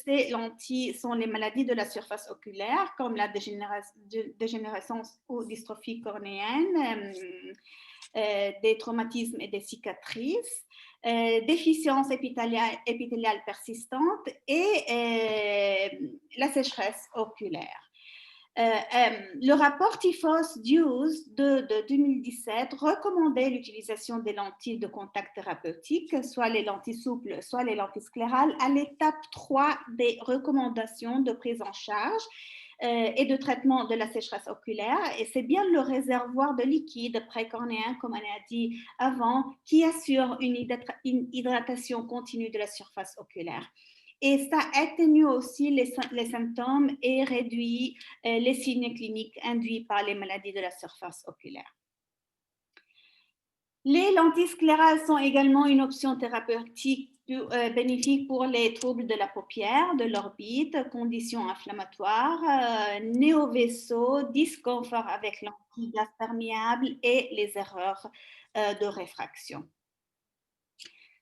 ces lentilles sont les maladies de la surface oculaire, comme la dégénérescence ou dystrophie cornéenne, des traumatismes et des cicatrices, déficience épithéliale persistante et la sécheresse oculaire. Le rapport Typhos Hughes de 2017 recommandait l'utilisation des lentilles de contact thérapeutiques, soit les lentilles souples, soit les lentilles sclérales, à l'étape 3 des recommandations de prise en charge et de traitement de la sécheresse oculaire. Et c'est bien le réservoir de liquide précornéen, comme on a dit avant, qui assure une hydratation continue de la surface oculaire. Et ça atténue aussi les symptômes et réduit les signes cliniques induits par les maladies de la surface oculaire. Les lentilles sclérales sont également une option thérapeutique bénéfique pour les troubles de la paupière, de l'orbite, conditions inflammatoires, néovaisseaux, disconfort avec lentilles gaz perméable et les erreurs de réfraction.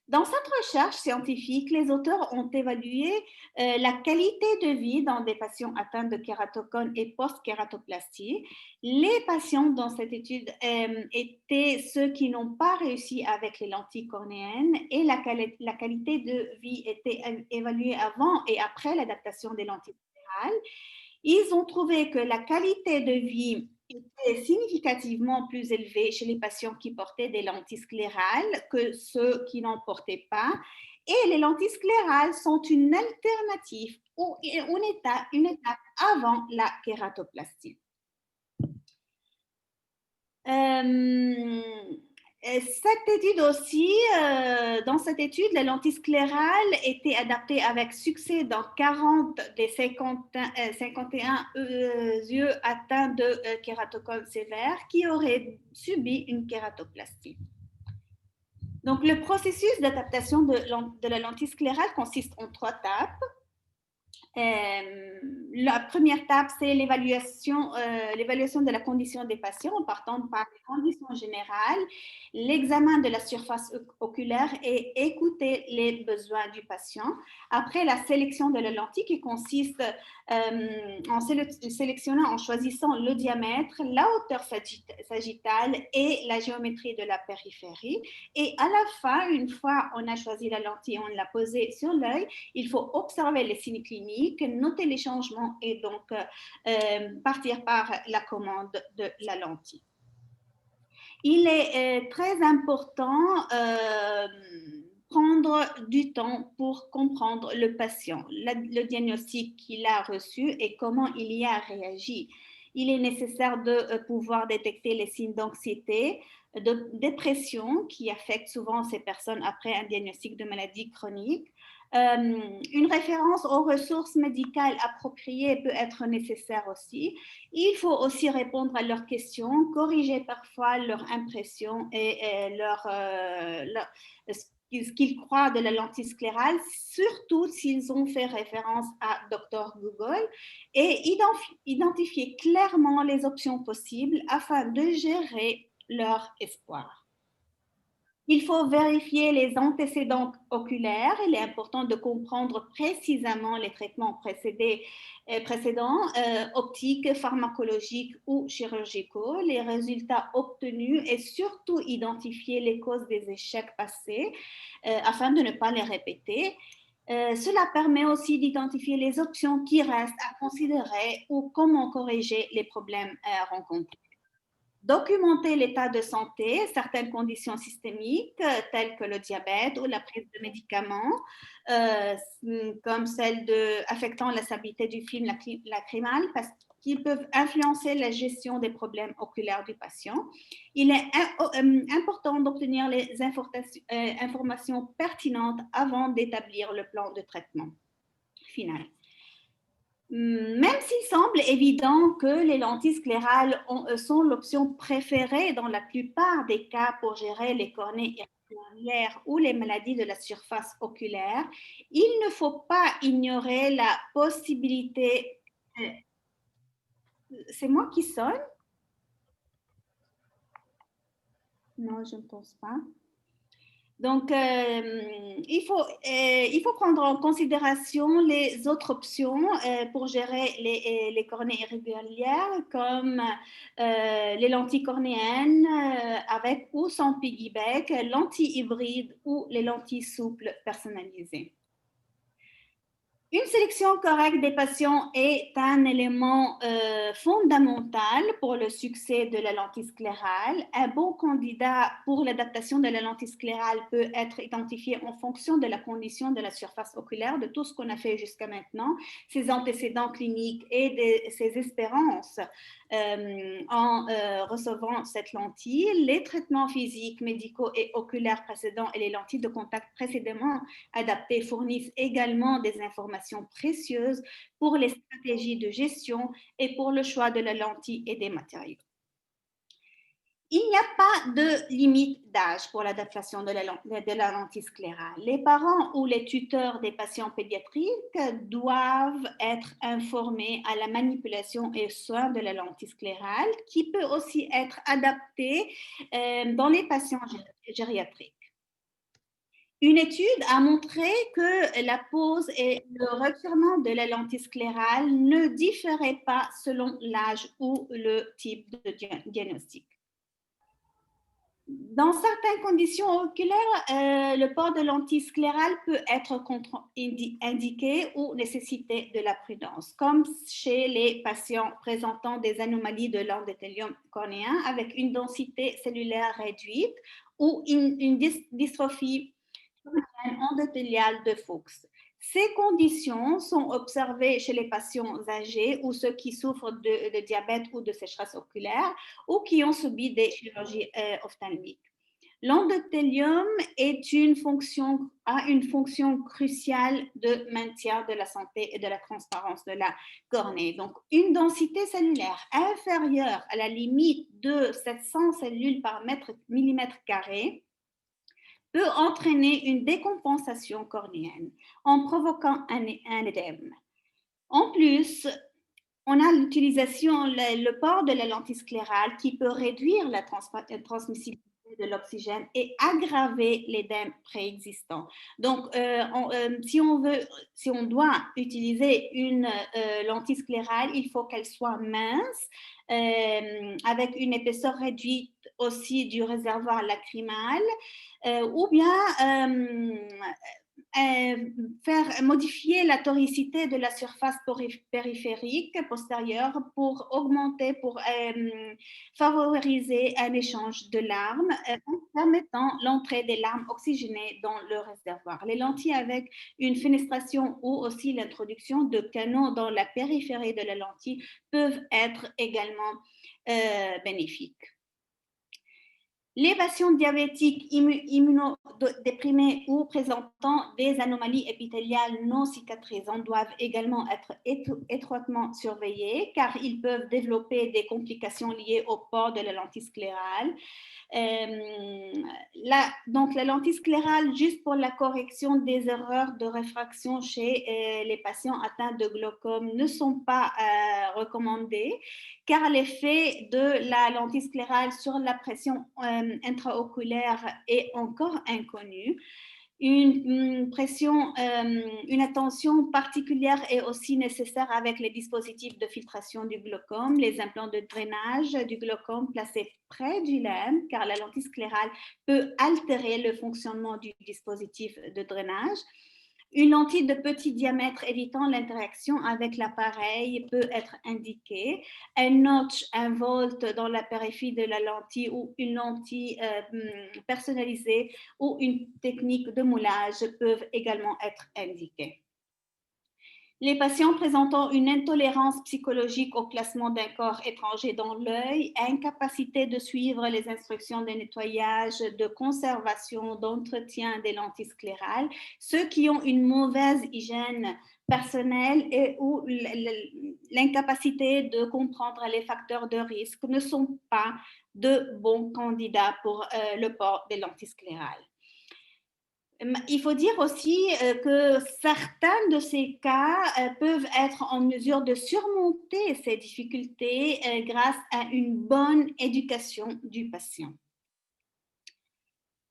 Dans cette recherche scientifique, les auteurs ont évalué la qualité de vie dans des patients atteints de kératocone et post-kératoplastie. Les patients dans cette étude étaient ceux qui n'ont pas réussi avec les lentilles cornéennes et la qualité de vie était évaluée avant et après l'adaptation des lentilles sclérales. Ils ont trouvé que la qualité de vie était significativement plus élevée chez les patients qui portaient des lentilles sclérales que ceux qui n'en portaient pas. Et les lentilles sclérales sont une alternative ou une étape avant la kératoplastie. Cette étude aussi, dans cette étude, la lentille sclérale était adaptée avec succès dans 40 des 51 yeux atteints de kératocone sévère qui auraient subi une kératoplastie. Donc, le processus d'adaptation de la lentille sclérale consiste en 3 étapes. La première étape, c'est l'évaluation de la condition des patients en partant par les conditions générales, l'examen de la surface oculaire et écouter les besoins du patient. Après, la sélection de la lentille qui consiste en sélectionnant, en choisissant le diamètre, la hauteur sagittale et la géométrie de la périphérie. Et à la fin, une fois on a choisi la lentille, on l'a posée sur l'œil, il faut observer les signes cliniques, noter les changements et donc partir par la commande de la lentille. Il est très important prendre du temps pour comprendre le patient, le diagnostic qu'il a reçu et comment il y a réagi. Il est nécessaire de pouvoir détecter les signes d'anxiété, de dépression qui affectent souvent ces personnes après un diagnostic de maladie chronique. Une référence aux ressources médicales appropriées peut être nécessaire aussi. Il faut aussi répondre à leurs questions, corriger parfois leurs impressions et ce qu'ils croient de la lentille sclérale, surtout s'ils ont fait référence à Dr Google, et identifier clairement les options possibles afin de gérer leur espoir. Il faut vérifier les antécédents oculaires. Il est important de comprendre précisément les traitements précédents, optiques, pharmacologiques ou chirurgicaux, les résultats obtenus et surtout identifier les causes des échecs passés afin de ne pas les répéter. Cela permet aussi d'identifier les options qui restent à considérer ou comment corriger les problèmes rencontrés. Documenter l'état de santé, certaines conditions systémiques telles que le diabète ou la prise de médicaments, comme celle affectant la stabilité du film lacrymal, parce qu'ils peuvent influencer la gestion des problèmes oculaires du patient. Il est important d'obtenir les informations pertinentes avant d'établir le plan de traitement final. Même s'il semble évident que les lentilles sclérales sont l'option préférée dans la plupart des cas pour gérer les cornées irrégulières ou les maladies de la surface oculaire, il ne faut pas ignorer la possibilité... C'est moi qui sonne? Non, je ne pense pas. Donc, il faut prendre en considération les autres options pour gérer les cornées irrégulières, comme les lentilles cornéennes avec ou sans piggyback, lentilles hybrides ou les lentilles souples personnalisées. Une sélection correcte des patients est un élément fondamental pour le succès de la lentille sclérale. Un bon candidat pour l'adaptation de la lentille sclérale peut être identifié en fonction de la condition de la surface oculaire, de tout ce qu'on a fait jusqu'à maintenant, ses antécédents cliniques et de ses espérances en recevant cette lentille, les traitements physiques, médicaux et oculaires précédents et les lentilles de contact précédemment adaptées fournissent également des informations précieuses pour les stratégies de gestion et pour le choix de la lentille et des matériaux. Il n'y a pas de limite d'âge pour l'adaptation de la lentille sclérale. Les parents ou les tuteurs des patients pédiatriques doivent être informés à la manipulation et soins de la lentille sclérale, qui peut aussi être adaptée dans les patients gériatriques. Une étude a montré que la pose et le retirement de la lentille sclérale ne différaient pas selon l'âge ou le type de diagnostic. Dans certaines conditions oculaires, le port de lentilles sclérales peut être indiqué ou nécessiter de la prudence, comme chez les patients présentant des anomalies de l'endothélium cornéen avec une densité cellulaire réduite ou une dystrophie endothéliale de Fuchs. Ces conditions sont observées chez les patients âgés ou ceux qui souffrent de diabète ou de sécheresse oculaire ou qui ont subi des chirurgies ophtalmiques. L'endothélium a une fonction cruciale de maintien de la santé et de la transparence de la cornée. Donc, une densité cellulaire inférieure à la limite de 700 cellules par millimètre carré peut entraîner une décompensation cornéenne en provoquant un édème. En plus, on a l'utilisation, le port de la lentille sclérale qui peut réduire la transmissibilité de l'oxygène et aggraver l'édème préexistant. Donc, si on doit utiliser une lentille sclérale, il faut qu'elle soit mince, avec une épaisseur réduite aussi du réservoir lacrymal, ou bien faire modifier la toricité de la surface périphérique postérieure pour augmenter, pour favoriser un échange de larmes en permettant l'entrée des larmes oxygénées dans le réservoir. Les lentilles avec une fenestration ou aussi l'introduction de canaux dans la périphérie de la lentille peuvent être également bénéfiques. Les patients diabétiques immunodéprimés ou présentant des anomalies épithéliales non cicatrisantes doivent également être étroitement surveillés car ils peuvent développer des complications liées au port de la lentille sclérale. Donc, la lentille sclérale, juste pour la correction des erreurs de réfraction chez les patients atteints de glaucome, ne sont pas recommandées car l'effet de la lentille sclérale sur la pression intraoculaire est encore inconnu. Une attention particulière est aussi nécessaire avec les dispositifs de filtration du glaucome, les implants de drainage du glaucome placés près du lemme, car la lentille sclérale peut altérer le fonctionnement du dispositif de drainage. Une lentille de petit diamètre évitant l'interaction avec l'appareil peut être indiquée. Un notch, un volt dans la périphérie de la lentille ou une lentille personnalisée ou une technique de moulage peuvent également être indiquées. Les patients présentant une intolérance psychologique au placement d'un corps étranger dans l'œil, incapacité de suivre les instructions de nettoyage, de conservation, d'entretien des lentilles sclérales, ceux qui ont une mauvaise hygiène personnelle et ou l'incapacité de comprendre les facteurs de risque ne sont pas de bons candidats pour le port des lentilles sclérales. Il faut dire aussi que certains de ces cas peuvent être en mesure de surmonter ces difficultés grâce à une bonne éducation du patient.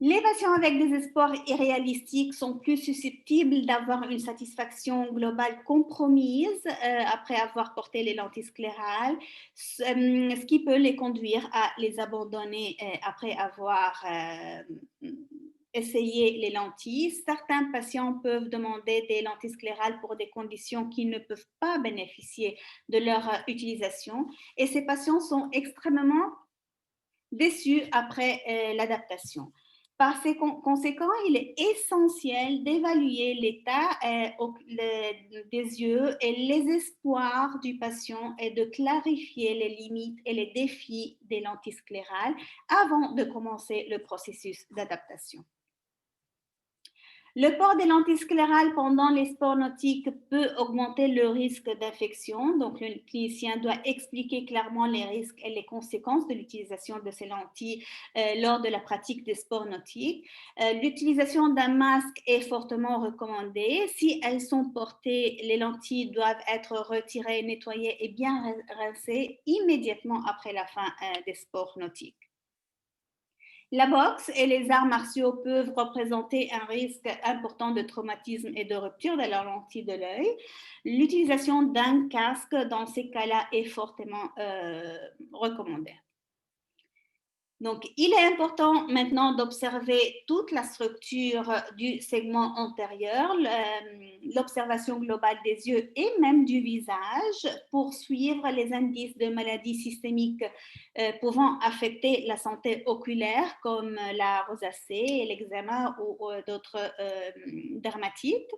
Les patients avec des espoirs irréalistiques sont plus susceptibles d'avoir une satisfaction globale compromise après avoir porté les lentilles sclérales, ce qui peut les conduire à les abandonner après avoir essayé les lentilles. Certains patients peuvent demander des lentilles sclérales pour des conditions qui ne peuvent pas bénéficier de leur utilisation et ces patients sont extrêmement déçus après l'adaptation. Par conséquent, il est essentiel d'évaluer l'état des yeux et les espoirs du patient et de clarifier les limites et les défis des lentilles sclérales avant de commencer le processus d'adaptation. Le port des lentilles sclérales pendant les sports nautiques peut augmenter le risque d'infection. Donc, le clinicien doit expliquer clairement les risques et les conséquences de l'utilisation de ces lentilles lors de la pratique des sports nautiques. L'utilisation d'un masque est fortement recommandée. Si elles sont portées, les lentilles doivent être retirées, nettoyées et bien rincées immédiatement après la fin des sports nautiques. La boxe et les arts martiaux peuvent représenter un risque important de traumatisme et de rupture de la lentille de l'œil. L'utilisation d'un casque dans ces cas-là est fortement recommandée. Donc, il est important maintenant d'observer toute la structure du segment antérieur, l'observation globale des yeux et même du visage pour suivre les indices de maladies systémiques pouvant affecter la santé oculaire comme la rosacée, l'eczéma ou d'autres dermatites.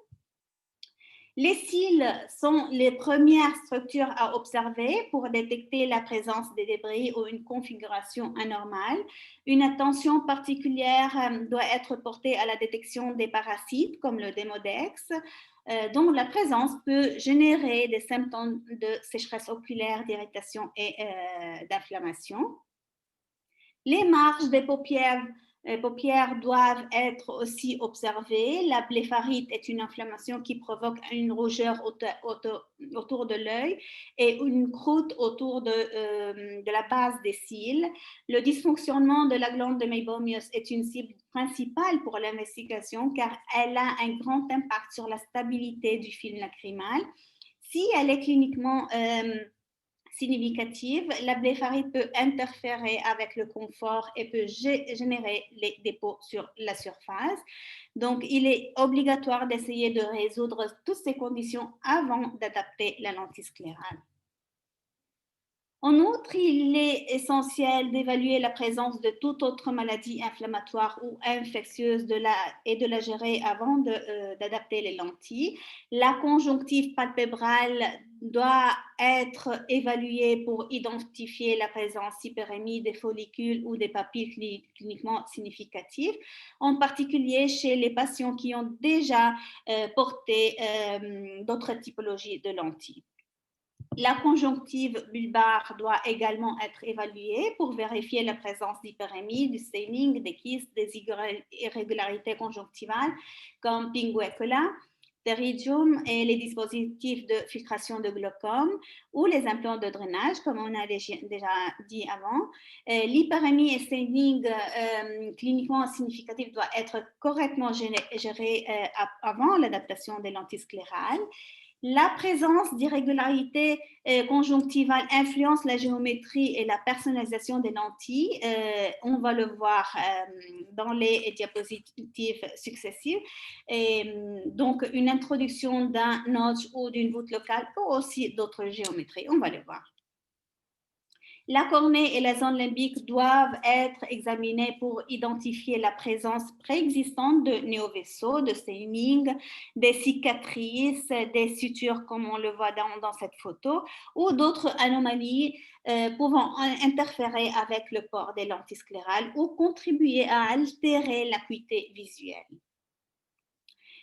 Les cils sont les premières structures à observer pour détecter la présence des débris ou une configuration anormale. Une attention particulière doit être portée à la détection des parasites comme le démodex, dont la présence peut générer des symptômes de sécheresse oculaire, d'irritation et d'inflammation. Les marges des paupières doivent être aussi observées. La blépharite est une inflammation qui provoque une rougeur autour de l'œil et une croûte autour de la base des cils. Le dysfonctionnement de la glande de Meibomius est une cible principale pour l'investigation car elle a un grand impact sur la stabilité du film lacrymal. Si elle est cliniquement significative, la blépharite peut interférer avec le confort et peut générer les dépôts sur la surface. Donc, il est obligatoire d'essayer de résoudre toutes ces conditions avant d'adapter la lentille sclérale. En outre, il est essentiel d'évaluer la présence de toute autre maladie inflammatoire ou infectieuse et de la gérer avant d'adapter les lentilles. La conjonctive palpébrale doit être évaluée pour identifier la présence d'hyperémie des follicules ou des papilles cliniquement significatives, en particulier chez les patients qui ont déjà porté d'autres typologies de lentilles. La conjonctive bulbare doit également être évaluée pour vérifier la présence d'hyperémie, du staining, des kystes, des irrégularités conjonctivales comme pinguecula, pterygium et les dispositifs de filtration de glaucome ou les implants de drainage, comme on a déjà dit avant. L'hyperémie et staining cliniquement significatif doit être correctement géré avant l'adaptation des lentilles sclérales. La présence d'irrégularités conjonctivales influence la géométrie et la personnalisation des lentilles. On va le voir dans les diapositives successives. Et, donc, une introduction d'un notch ou d'une voûte locale ou aussi d'autres géométries. On va le voir. La cornée et la zone limbique doivent être examinées pour identifier la présence préexistante de néovaisseaux, de staining, des cicatrices, des sutures comme on le voit dans cette photo, ou d'autres anomalies pouvant interférer avec le port des lentilles sclérales ou contribuer à altérer l'acuité visuelle.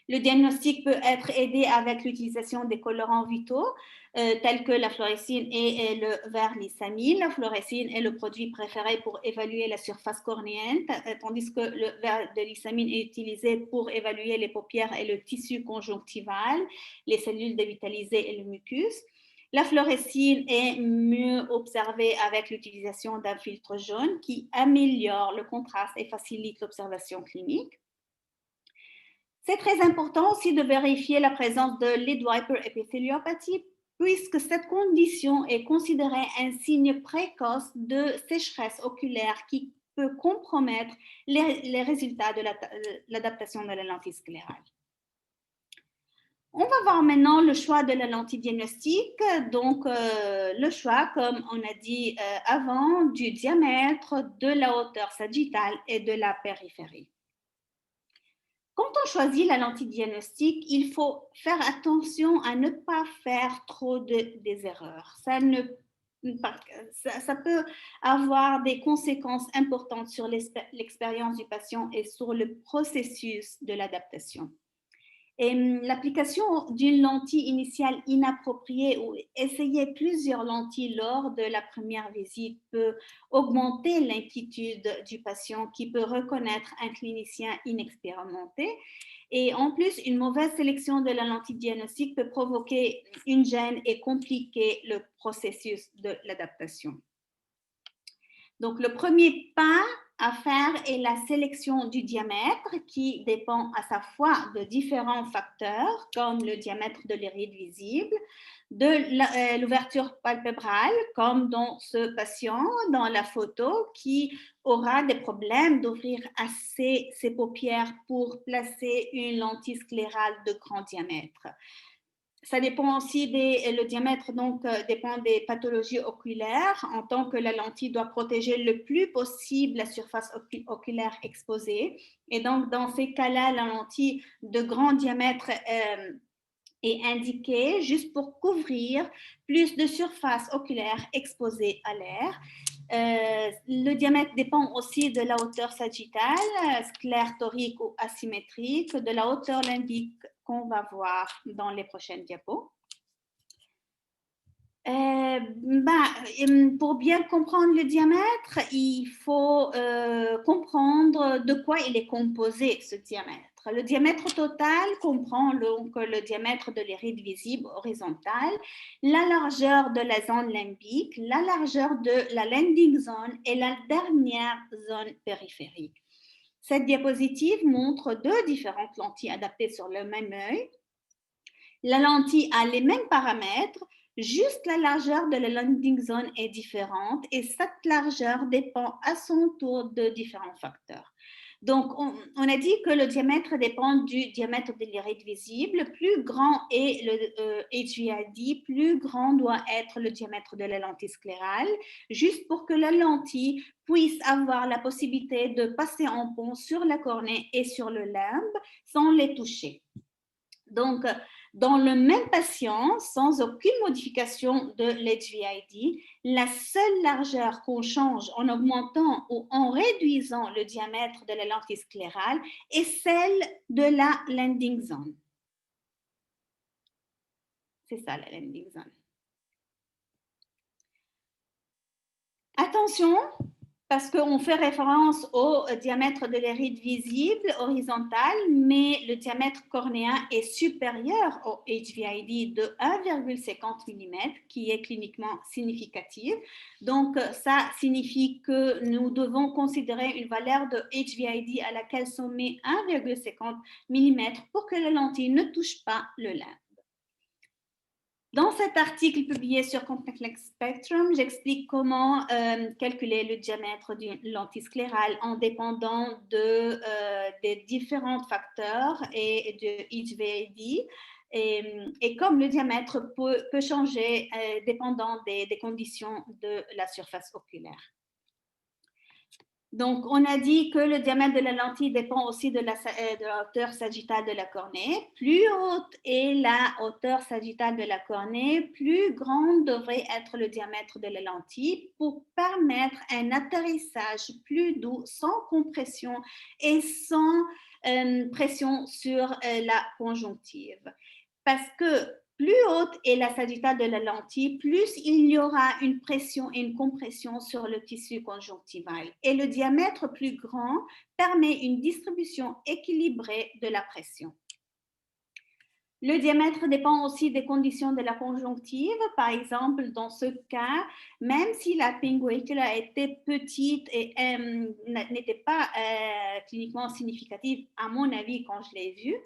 Le diagnostic peut être aidé avec l'utilisation des colorants vitaux tels que la fluorescine et le verre-lysamine. La fluorescine est le produit préféré pour évaluer la surface cornéenne, tandis que le verre de lysamine est utilisé pour évaluer les paupières et le tissu conjonctival, les cellules dévitalisées et le mucus. La fluorescine est mieux observée avec l'utilisation d'un filtre jaune qui améliore le contraste et facilite l'observation clinique. C'est très important aussi de vérifier la présence de lid wiper épithéliopathie puisque cette condition est considérée un signe précoce de sécheresse oculaire qui peut compromettre les résultats de l'adaptation de la lentille sclérale. On va voir maintenant le choix de la lentille diagnostique. Donc, le choix, comme on a dit avant, du diamètre, de la hauteur sagittale et de la périphérie. Quand on choisit la lentille diagnostique, il faut faire attention à ne pas faire trop des erreurs. Ça peut avoir des conséquences importantes sur l'expérience du patient et sur le processus de l'adaptation. L'application d'une lentille initiale inappropriée ou essayer plusieurs lentilles lors de la première visite peut augmenter l'inquiétude du patient qui peut reconnaître un clinicien inexpérimenté. Et en plus, une mauvaise sélection de la lentille diagnostique peut provoquer une gêne et compliquer le processus de l'adaptation. Donc, le premier pas à faire est la sélection du diamètre qui dépend à sa fois de différents facteurs comme le diamètre de l'iride visible, de l'ouverture palpébrale comme dans ce patient dans la photo qui aura des problèmes d'ouvrir assez ses paupières pour placer une lentille sclérale de grand diamètre. Ça dépend aussi le diamètre, donc dépend des pathologies oculaires, en tant que la lentille doit protéger le plus possible la surface oculaire exposée. Et donc, dans ces cas-là, la lentille de grand diamètre est indiquée juste pour couvrir plus de surface oculaire exposée à l'air. Le diamètre dépend aussi de la hauteur sagittale, sclère torique ou asymétrique, de la hauteur limbique qu'on va voir dans les prochaines diapos. Pour bien comprendre le diamètre, il faut comprendre de quoi il est composé, ce diamètre. Le diamètre total comprend donc le diamètre de l'iride visible horizontale, la largeur de la zone limbique, la largeur de la landing zone et la dernière zone périphérique. Cette diapositive montre deux différentes lentilles adaptées sur le même œil. La lentille a les mêmes paramètres, juste la largeur de la landing zone est différente et cette largeur dépend à son tour de différents facteurs. Donc, on a dit que le diamètre dépend du diamètre de l'iride visible. Plus grand est le HVID, plus grand doit être le diamètre de la lentille sclérale, juste pour que la lentille puisse avoir la possibilité de passer en pont sur la cornée et sur le limbe sans les toucher. Donc, dans le même patient, sans aucune modification de l'HVID, la seule largeur qu'on change en augmentant ou en réduisant le diamètre de la lentille sclérale est celle de la landing zone. C'est ça la landing zone. Attention, parce qu'on fait référence au diamètre de l'iride visible horizontale, mais le diamètre cornéen est supérieur au HVID de 1,50 mm, qui est cliniquement significatif. Donc, ça signifie que nous devons considérer une valeur de HVID à laquelle sont mis 1,50 mm pour que la lentille ne touche pas le limbe. Dans cet article publié sur Contact Lens Spectrum, j'explique comment calculer le diamètre d'une lentille sclérale en dépendant des différents facteurs et de HVID. Et comme le diamètre peut changer dépendant des conditions de la surface oculaire. Donc, on a dit que le diamètre de la lentille dépend aussi de la hauteur sagittale de la cornée. Plus haute est la hauteur sagittale de la cornée, plus grande devrait être le diamètre de la lentille pour permettre un atterrissage plus doux, sans compression et sans pression sur la conjonctive. Parce que plus haute est la sagittale de la lentille, plus il y aura une pression et une compression sur le tissu conjonctival. Et le diamètre plus grand permet une distribution équilibrée de la pression. Le diamètre dépend aussi des conditions de la conjonctive. Par exemple, dans ce cas, même si la pinguicula était petite et n'était pas cliniquement significative, à mon avis, quand je l'ai vue,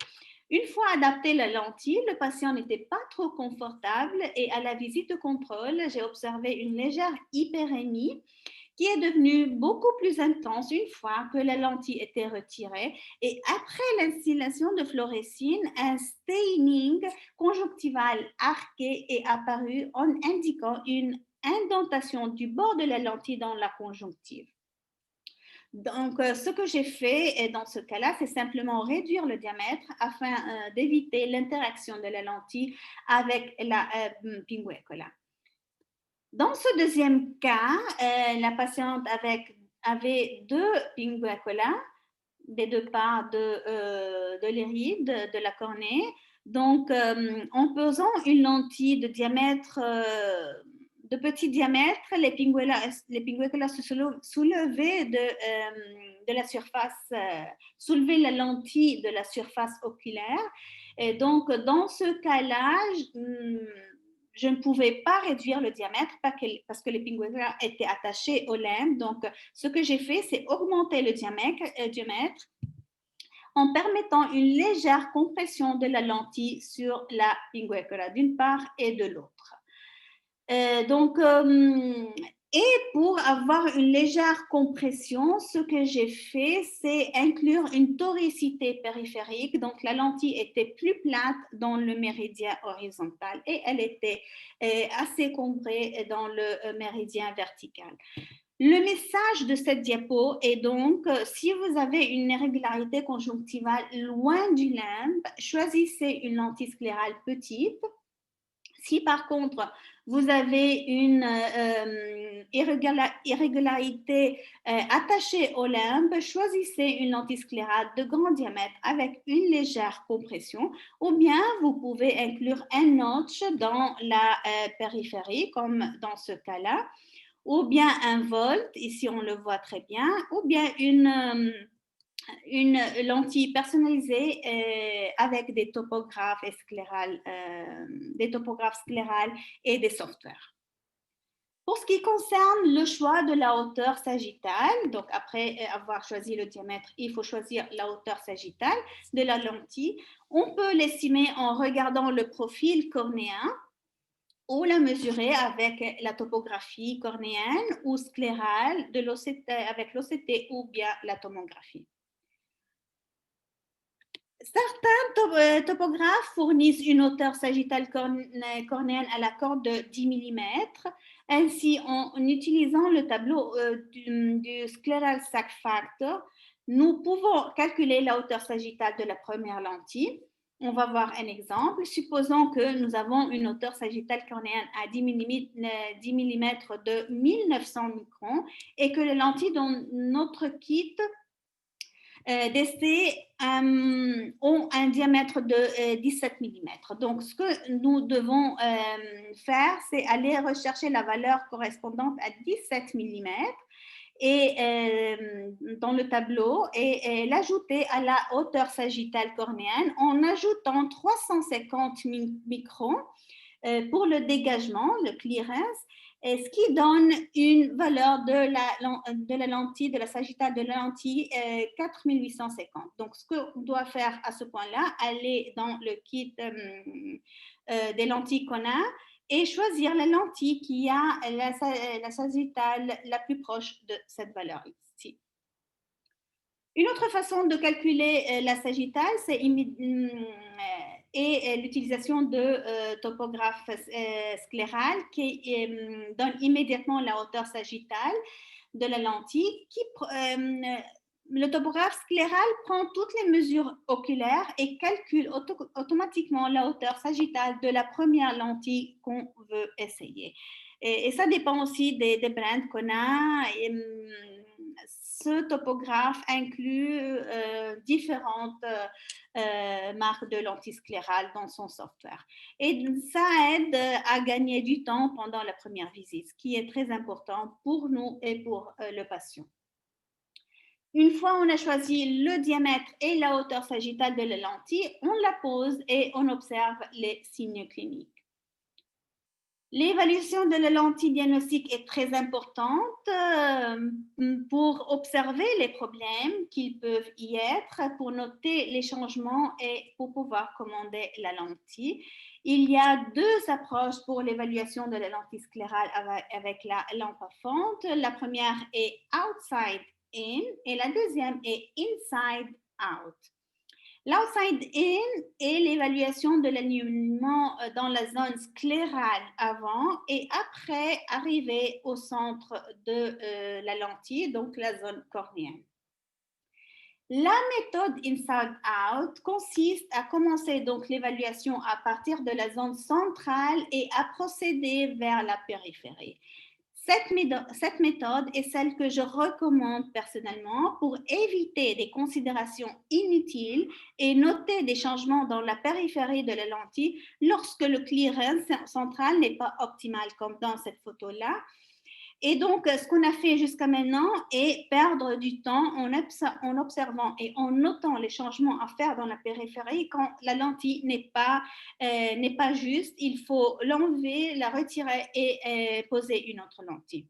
une fois adaptée la lentille, le patient n'était pas trop confortable et à la visite de contrôle, j'ai observé une légère hyperémie qui est devenue beaucoup plus intense une fois que la lentille était retirée. Et après l'instillation de fluorescine, un staining conjonctival arqué est apparu en indiquant une indentation du bord de la lentille dans la conjonctive. Donc, ce que j'ai fait dans ce cas-là, c'est simplement réduire le diamètre afin d'éviter l'interaction de la lentille avec la pinguicola. Dans ce deuxième cas, la patiente avait deux pinguicola des deux parts de l'iride, de la cornée. Donc, en pesant une lentille de diamètre, de petit diamètre, les pinguicola se soulevaient de la surface, soulevaient la lentille de la surface oculaire. Et donc, dans ce cas-là, je ne pouvais pas réduire le diamètre parce que les pinguicola étaient attachés au limbe. Donc, ce que j'ai fait, c'est augmenter le diamètre en permettant une légère compression de la lentille sur la pinguicola d'une part et de l'autre. Et pour avoir une légère compression, ce que j'ai fait, c'est inclure une toricité périphérique. Donc, la lentille était plus plate dans le méridien horizontal et elle était assez combrée dans le méridien vertical. Le message de cette diapo est donc, si vous avez une irrégularité conjonctivale loin du limbe, choisissez une lentille sclérale petite. Si par contre, vous avez une irrégularité attachée au limbe, choisissez une lentille sclérale de grand diamètre avec une légère compression, ou bien vous pouvez inclure un notch dans la périphérie, comme dans ce cas-là, ou bien un volt, ici on le voit très bien, ou bien une lentille personnalisée avec des topographes sclérales et des softwares. Pour ce qui concerne le choix de la hauteur sagittale, donc après avoir choisi le diamètre, il faut choisir la hauteur sagittale de la lentille. On peut l'estimer en regardant le profil cornéen ou la mesurer avec la topographie cornéenne ou sclérale de avec l'OCT ou bien la tomographie. Certains topographes fournissent une hauteur sagittale cornéenne à la corde de 10 mm. Ainsi, en utilisant le tableau du Scleral Sac Factor, nous pouvons calculer la hauteur sagittale de la première lentille. On va voir un exemple. Supposons que nous avons une hauteur sagittale cornéenne à 10 mm de 1900 microns et que les lentilles dans notre kit d'essai ont un diamètre de 17 mm. Donc, ce que nous devons faire, c'est aller rechercher la valeur correspondante à 17 mm dans le tableau et l'ajouter à la hauteur sagittale cornéenne en ajoutant 350 microns pour le dégagement, le clearance, ce qui donne une valeur de la lentille, de la sagittale de la lentille 4850. Donc, ce qu'on doit faire à ce point-là, aller dans le kit des lentilles qu'on a et choisir la lentille qui a la sagittale la plus proche de cette valeur ici. Une autre façon de calculer la sagittale, c'est l'utilisation de topographes sclérales qui donnent immédiatement la hauteur sagittale de la lentille. Le topographe scléral prend toutes les mesures oculaires et calcule automatiquement la hauteur sagittale de la première lentille qu'on veut essayer. Et ça dépend aussi des brands qu'on a. Ce topographe inclut différentes marques de lentilles sclérales dans son software. Et ça aide à gagner du temps pendant la première visite, ce qui est très important pour nous et pour le patient. Une fois on a choisi le diamètre et la hauteur sagittale de la lentille, on la pose et on observe les signes cliniques. L'évaluation de la lentille diagnostique est très importante pour observer les problèmes qu'ils peuvent y être, pour noter les changements et pour pouvoir commander la lentille. Il y a deux approches pour l'évaluation de la lentille sclérale avec la lampe à fente. La première est outside in et la deuxième est inside out. L'outside in est l'évaluation de l'alignement dans la zone sclérale avant et après arriver au centre de la lentille, donc la zone cornéenne. La méthode inside out consiste à commencer donc l'évaluation à partir de la zone centrale et à procéder vers la périphérie. Cette méthode est celle que je recommande personnellement pour éviter des considérations inutiles et noter des changements dans la périphérie de la lentille lorsque le clearance central n'est pas optimal, comme dans cette photo-là. Et donc, ce qu'on a fait jusqu'à maintenant est perdre du temps en observant et en notant les changements à faire dans la périphérie quand la lentille n'est pas juste. Il faut l'enlever, la retirer et poser une autre lentille.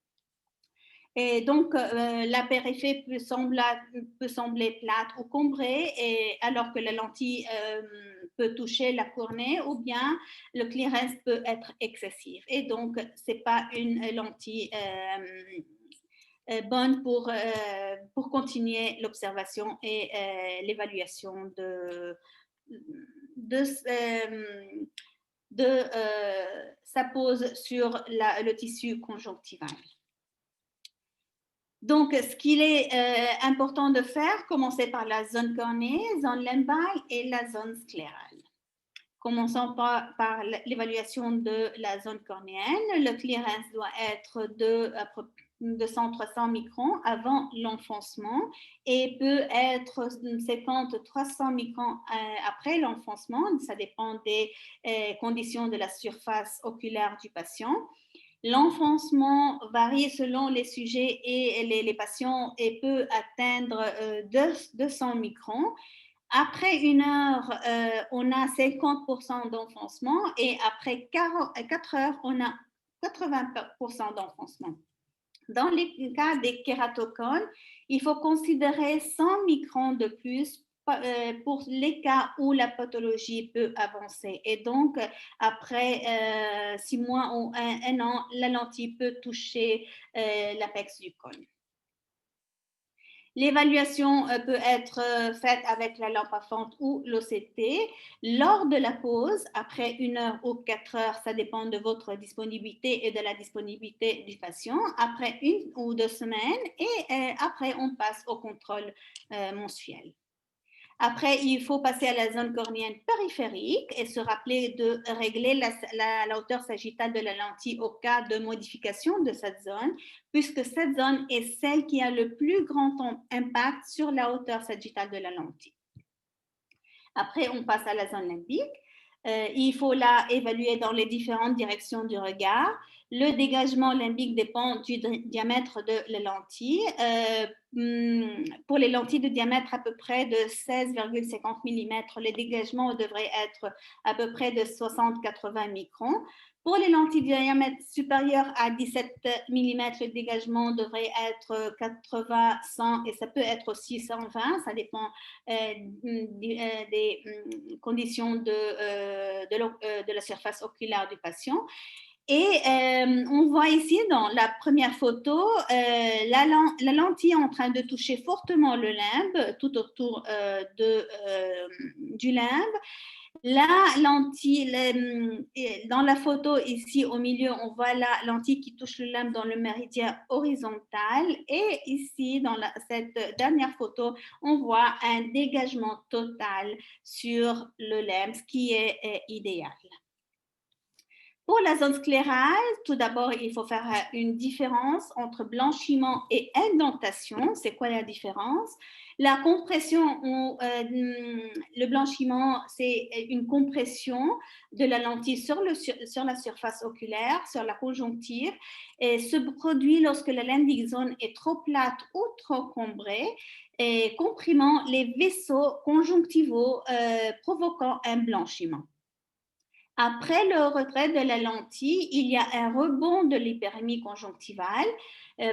Et donc, la périphérie peut sembler plate ou cambrée, alors que la lentille peut toucher la cornée, ou bien le clearance peut être excessif. Et donc, ce n'est pas une lentille bonne pour continuer l'observation et l'évaluation de sa pose sur le tissu conjonctival. Donc, ce qu'il est important de faire, commencer par la zone cornéenne, zone limbale et la zone sclérale. Commençons par l'évaluation de la zone cornéenne. Le clearance doit être de 200-300 microns avant l'enfoncement et peut être 50-300 microns après l'enfoncement. Ça dépend des conditions de la surface oculaire du patient. L'enfoncement varie selon les sujets et les patients et peut atteindre 200 microns. Après une heure, on a 50% d'enfoncement et après 4 heures, on a 80% d'enfoncement. Dans les cas des kératocones, il faut considérer 100 microns de plus pour les cas où la pathologie peut avancer. Et donc, après 6 mois ou un an, la lentille peut toucher l'apex du cône. L'évaluation peut être faite avec la lampe à fente ou l'OCT. Lors de la pause, après 1 heure ou 4 heures, ça dépend de votre disponibilité et de la disponibilité du patient, après 1 ou 2 semaines et après on passe au contrôle mensuel. Après, il faut passer à la zone cornéenne périphérique et se rappeler de régler la hauteur sagittale de la lentille au cas de modification de cette zone, puisque cette zone est celle qui a le plus grand impact sur la hauteur sagittale de la lentille. Après, on passe à la zone limbique. Il faut la évaluer dans les différentes directions du regard. Le dégagement limbique dépend du diamètre de la lentille. Pour les lentilles de diamètre à peu près de 16,50 mm, le dégagement devrait être à peu près de 60-80 microns. Pour les lentilles de diamètre supérieur à 17 mm, le dégagement devrait être 80-100 et ça peut être aussi 120, ça dépend des conditions de la surface oculaire du patient. Et on voit ici dans la première photo la lentille en train de toucher fortement le limbe, tout autour du limbe. La lentille, dans la photo ici au milieu, on voit la lentille qui touche le limbe dans le méridien horizontal. Et ici, dans cette dernière photo, on voit un dégagement total sur le limbe, ce qui est idéal. Pour la zone sclérale, tout d'abord, il faut faire une différence entre blanchiment et indentation. C'est quoi la différence? La compression, le blanchiment, c'est une compression de la lentille sur la surface oculaire, sur la conjonctive, et se produit lorsque la landing zone est trop plate ou trop cambrée, et comprimant les vaisseaux conjonctivaux, provoquant un blanchiment. Après le retrait de la lentille, il y a un rebond de l'hypermie conjonctivale.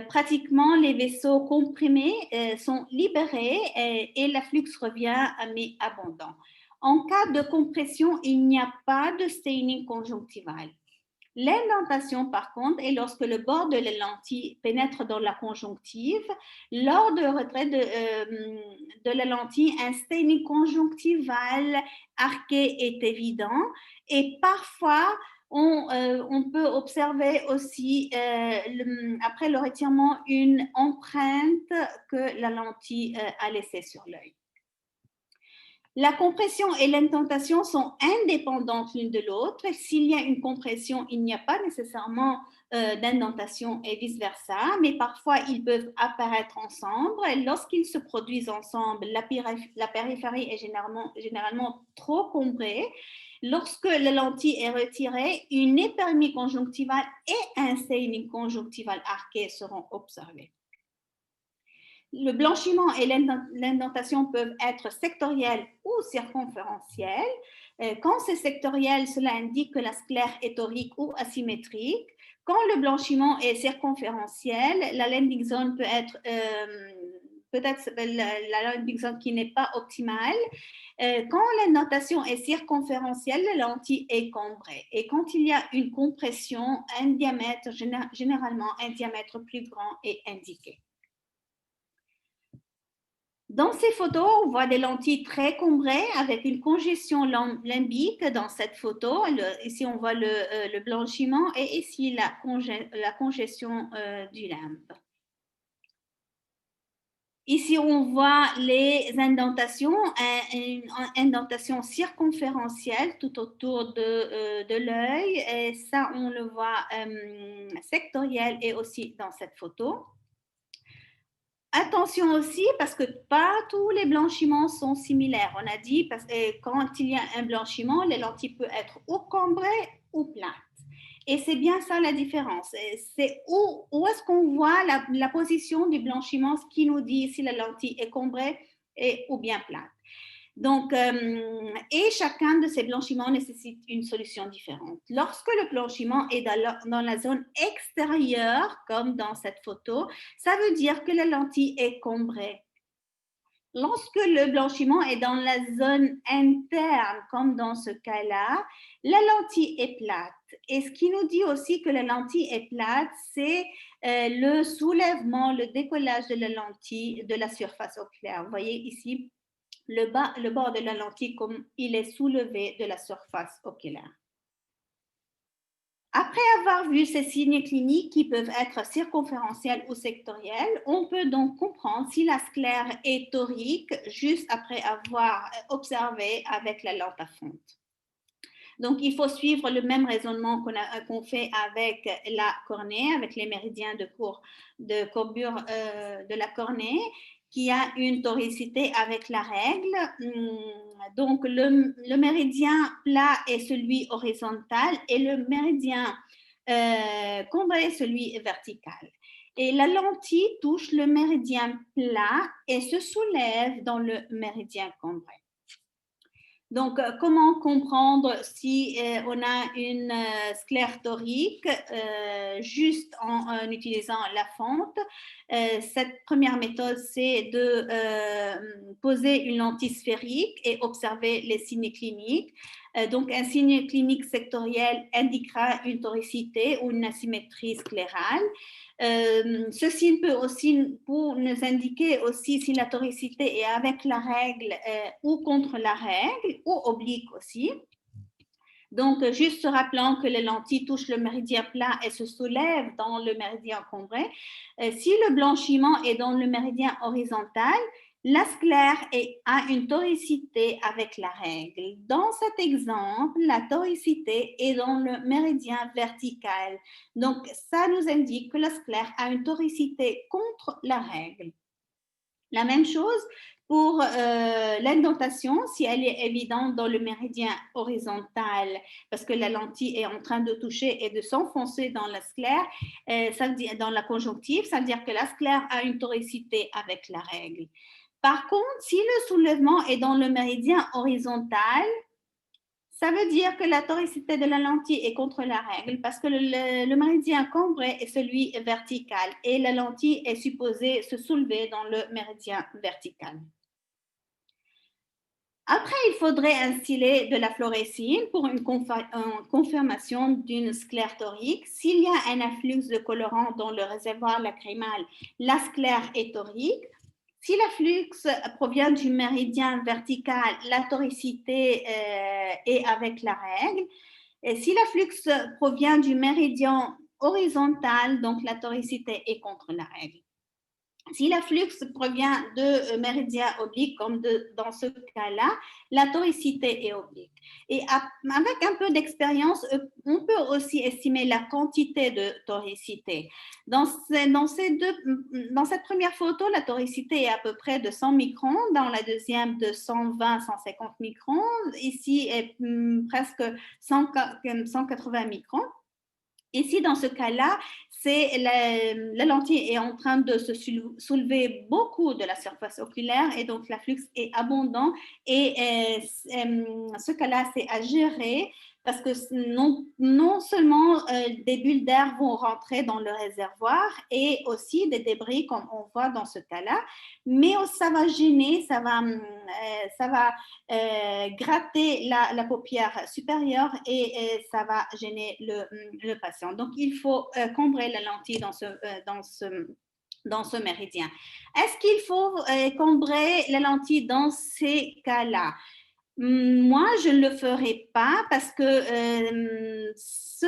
Pratiquement, les vaisseaux comprimés sont libérés et l'afflux revient mais abondant. En cas de compression, il n'y a pas de staining conjonctival. L'indentation, par contre, est lorsque le bord de la lentille pénètre dans la conjonctive. Lors de retrait de la lentille, un staining conjonctival arqué est évident et parfois, on peut observer aussi, après le retirement, une empreinte que la lentille a laissée sur l'œil. La compression et l'indentation sont indépendantes l'une de l'autre. S'il y a une compression, il n'y a pas nécessairement d'indentation et vice-versa, mais parfois ils peuvent apparaître ensemble. Lorsqu'ils se produisent ensemble, la périphérie est généralement trop cambrée. Lorsque la lentille est retirée, une hypermie conjonctivale et un staining conjonctival arqué seront observés. Le blanchiment et l'indentation peuvent être sectoriels ou circonférentiels. Quand c'est sectoriel, cela indique que la sclère est torique ou asymétrique. Quand le blanchiment est circonférentiel, la landing zone peut être peut-être la landing zone qui n'est pas optimale. Quand l'indentation est circonférentielle, la lentille est cambrée. Et quand il y a une compression, un diamètre, généralement un diamètre plus grand est indiqué. Dans ces photos, on voit des lentilles très cambrées avec une congestion limbique dans cette photo. Ici, on voit le blanchiment et ici, la congestion du limbe. Ici, on voit les indentations, une indentation circonférentielle tout autour de l'œil. Et ça, on le voit sectoriel et aussi dans cette photo. Attention aussi, parce que pas tous les blanchiments sont similaires. On a dit, parce que quand il y a un blanchiment, les lentilles peuvent être ou cambrées ou plates. Et c'est bien ça la différence. C'est où est-ce qu'on voit la position du blanchiment, ce qui nous dit si la lentille est cambrée ou bien plate. Donc, et chacun de ces blanchiments nécessite une solution différente. Lorsque le blanchiment est dans la zone extérieure, comme dans cette photo, ça veut dire que la lentille est cambrée. Lorsque le blanchiment est dans la zone interne, comme dans ce cas-là, la lentille est plate. Et ce qui nous dit aussi que la lentille est plate, c'est le soulèvement, le décollage de la lentille de la surface oculaire. Vous voyez ici, le bord de la lentille comme il est soulevé de la surface oculaire. Après avoir vu ces signes cliniques qui peuvent être circonférentiels ou sectoriels, on peut donc comprendre si la sclère est torique juste après avoir observé avec la lampe à fonte. Donc, il faut suivre le même raisonnement qu'on fait avec la cornée, avec les méridiens de courbure de la cornée, qui a une toricité avec la règle. Donc, le méridien plat est celui horizontal et le méridien cambré est celui vertical. Et la lentille touche le méridien plat et se soulève dans le méridien cambré. Donc, comment comprendre si on a une sclère torique juste en utilisant la fente? Cette première méthode, c'est de poser une lentille sphérique et observer les signes cliniques. Donc, un signe clinique sectoriel indiquera une toricité ou une asymétrie sclérale. Ce signe peut aussi nous indiquer aussi si la toricité est avec la règle ou contre la règle ou oblique aussi. Donc, juste se rappelant que les lentilles touchent le méridien plat et se soulèvent dans le méridien cambré. Si le blanchiment est dans le méridien horizontal, La sclère a une toricité avec la règle. Dans cet exemple, la toricité est dans le méridien vertical. Donc, ça nous indique que la sclère a une toricité contre la règle. La même chose pour l'indentation, si elle est évidente dans le méridien horizontal, parce que la lentille est en train de toucher et de s'enfoncer dans la sclère, ça veut dire, dans la conjonctive, ça veut dire que la sclère a une toricité avec la règle. Par contre, si le soulèvement est dans le méridien horizontal, ça veut dire que la toricité de la lentille est contre la règle parce que le méridien cambré est celui vertical et la lentille est supposée se soulever dans le méridien vertical. Après, il faudrait instiller de la fluorescine pour une confirmation d'une sclère torique. S'il y a un afflux de colorant dans le réservoir lacrymal, la sclère est torique. Si l'afflux provient du méridien vertical, la toricité est avec la règle. Et si l'afflux provient du méridien horizontal, donc la toricité est contre la règle. Si l'afflux provient de méridien oblique, comme dans ce cas-là, la toricité est oblique. Et avec un peu d'expérience, on peut aussi estimer la quantité de toricité. Dans cette première photo, la toricité est à peu près de 100 microns, dans la deuxième de 120-150 microns, ici est presque 180 microns. Ici, dans ce cas-là, la lentille est en train de se soulever beaucoup de la surface oculaire et donc l'afflux est abondant et ce cas-là, c'est à gérer parce que non seulement des bulles d'air vont rentrer dans le réservoir et aussi des débris comme on voit dans ce cas-là, mais ça va gêner, ça va gratter la paupière supérieure et ça va gêner le patient. Donc, il faut combrer la lentille dans ce méridien. Est-ce qu'il faut combrer la lentille dans ces cas-là? Moi, je ne le ferai pas parce que ce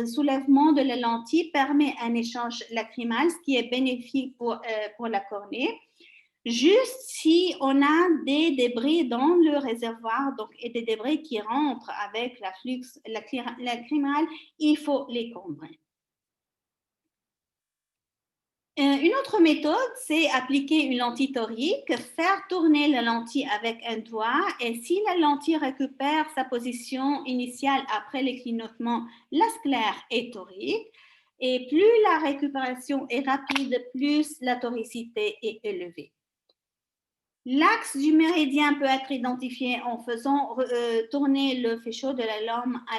soulèvement de la lentille permet un échange lacrymal, ce qui est bénéfique pour la cornée. Juste si on a des débris dans le réservoir donc, et des débris qui rentrent avec l'afflux lacrymal, il faut les combrer. Une autre méthode, c'est appliquer une lentille torique, faire tourner la lentille avec un doigt et si la lentille récupère sa position initiale après le clignotement, la sclère est torique. Et plus la récupération est rapide, plus la toricité est élevée. L'axe du méridien peut être identifié en faisant tourner le faisceau de la lame à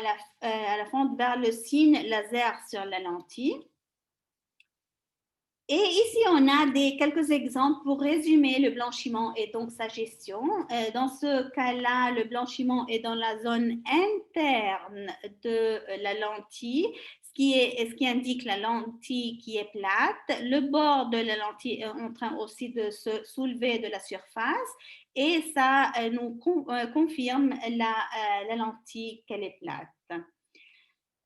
la fente vers le signe laser sur la lentille. Et ici, on a quelques exemples pour résumer le blanchiment et donc sa gestion. Dans ce cas-là, le blanchiment est dans la zone interne de la lentille, ce qui indique la lentille qui est plate. Le bord de la lentille est en train aussi de se soulever de la surface et ça nous confirme la lentille qu'elle est plate.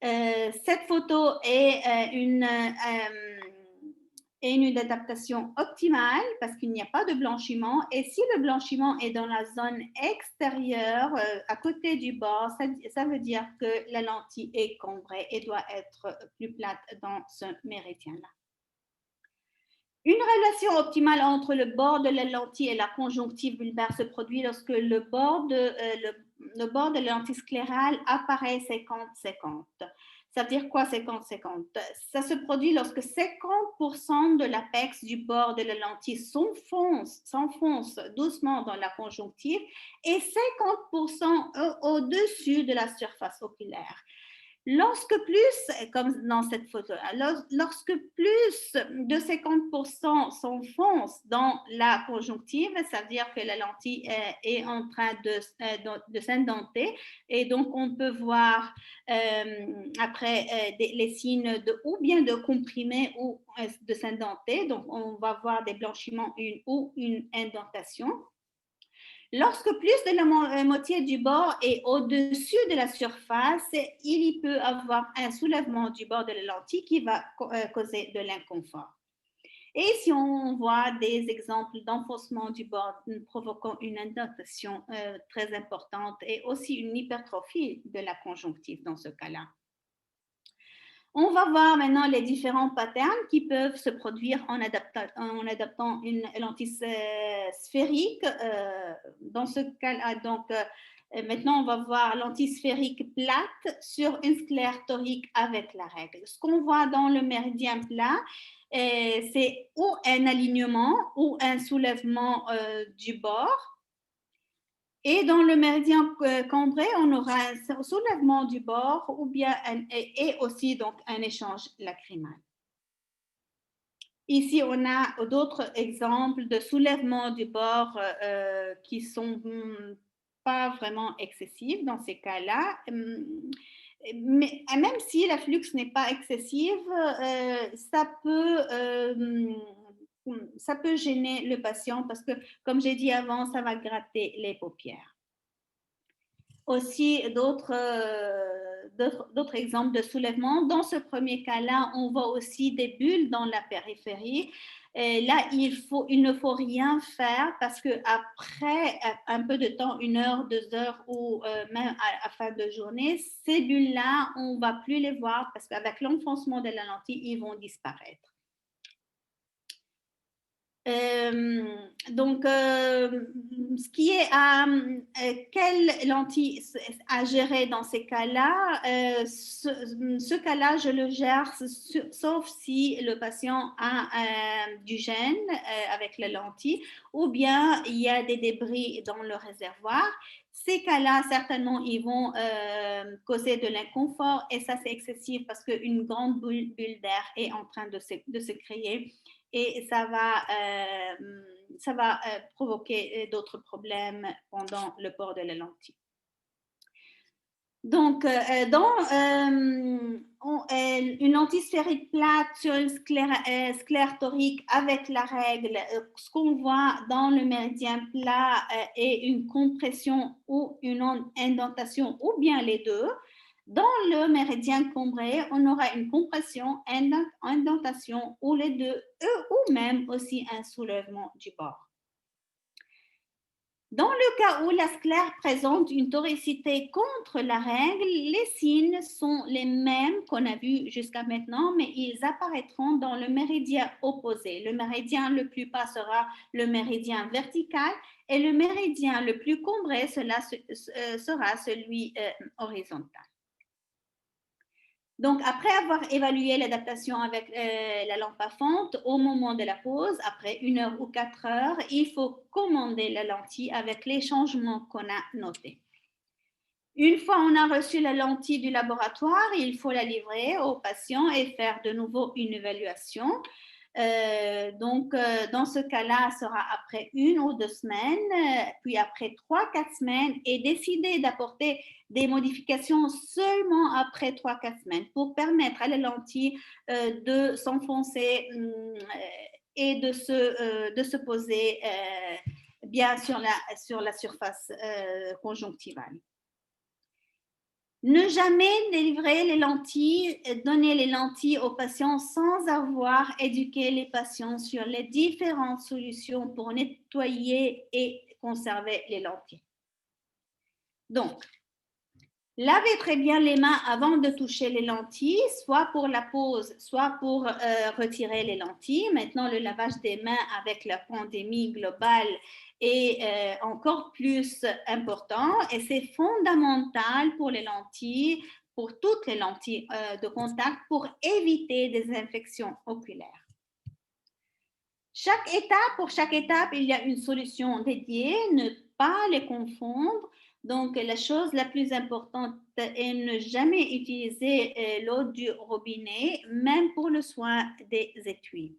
Cette photo est une adaptation optimale parce qu'il n'y a pas de blanchiment. Et si le blanchiment est dans la zone extérieure, à côté du bord, ça veut dire que la lentille est cambrée et doit être plus plate dans ce méridien-là. Une relation optimale entre le bord de la lentille et la conjonctive bulbaire se produit lorsque le bord de la lentille sclérale apparaît 50-50. Ça veut dire quoi 50-50? Ça se produit lorsque 50% de l'apex du bord de la lentille s'enfonce doucement dans la conjonctive et 50% au-dessus de la surface oculaire. Lorsque plus, comme dans cette photo, lorsque plus de 50% s'enfonce dans la conjonctive, ça veut dire que la lentille est en train de s'indenter et donc on peut voir après les signes ou bien de comprimer ou de s'indenter. Donc on va voir des blanchiments ou une indentation. Lorsque plus de la moitié du bord est au-dessus de la surface, il y peut avoir un soulèvement du bord de la lentille qui va causer de l'inconfort. Et si on voit des exemples d'enfoncement du bord provoquant une indentation très importante et aussi une hypertrophie de la conjonctive dans ce cas-là. On va voir maintenant les différents patterns qui peuvent se produire en adaptant une lentille sphérique. Dans ce cas-là, donc, maintenant, on va voir lentille sphérique plate sur une sclère torique avec la règle. Ce qu'on voit dans le méridien plat, c'est ou un alignement ou un soulèvement du bord. Et dans le méridien cambré, on aura un soulèvement du bord ou bien et aussi donc un échange lacrymal. Ici, on a d'autres exemples de soulèvement du bord qui sont pas vraiment excessifs dans ces cas-là. Mais même si la flux n'est pas excessive, ça peut gêner le patient parce que, comme j'ai dit avant, ça va gratter les paupières. Aussi, d'autres exemples de soulèvement. Dans ce premier cas-là, on voit aussi des bulles dans la périphérie. Et là, il ne faut rien faire parce que après un peu de temps, 1 heure, 2 heures ou même à la fin de journée, ces bulles-là, on ne va plus les voir parce qu'avec l'enfoncement de la lentille, ils vont disparaître. Donc, ce qui est à quelle lentille à gérer dans ces cas-là, ce cas-là, je le gère sauf si le patient a du gène avec la lentille ou bien il y a des débris dans le réservoir. Ces cas-là, certainement, ils vont causer de l'inconfort et ça, c'est excessif parce qu'une grande bulle d'air est en train de se créer et ça va provoquer d'autres problèmes pendant le port de la lentille. Donc, une lentille sphérique plate sur une sclère torique avec la règle, ce qu'on voit dans le méridien plat est une compression ou une indentation ou bien les deux. Dans le méridien cambré, on aura une compression, indentation ou les deux, ou même aussi un soulèvement du bord. Dans le cas où la sclère présente une toricité contre la règle, les signes sont les mêmes qu'on a vus jusqu'à maintenant, mais ils apparaîtront dans le méridien opposé. Le méridien le plus bas sera le méridien vertical et le méridien le plus cambré sera celui horizontal. Donc, après avoir évalué l'adaptation avec la lampe à fente, au moment de la pause, après 1 heure ou 4 heures, il faut commander la lentille avec les changements qu'on a notés. Une fois on a reçu la lentille du laboratoire, il faut la livrer au patient et faire de nouveau une évaluation. Dans ce cas-là, sera après 1 ou 2 semaines, puis après 3-4 semaines, et décider d'apporter des modifications seulement après 3-4 semaines pour permettre à la lentille de s'enfoncer et de se poser bien sur la surface conjonctivale. Ne jamais délivrer les lentilles, donner les lentilles aux patients sans avoir éduqué les patients sur les différentes solutions pour nettoyer et conserver les lentilles. Donc, lavez très bien les mains avant de toucher les lentilles, soit pour la pose, soit pour retirer les lentilles. Maintenant, le lavage des mains avec la pandémie globale est encore plus important et c'est fondamental pour les lentilles, pour toutes les lentilles de contact, pour éviter des infections oculaires. Pour chaque étape, il y a une solution dédiée, ne pas les confondre. Donc, la chose la plus importante est ne jamais utiliser l'eau du robinet, même pour le soin des étuis.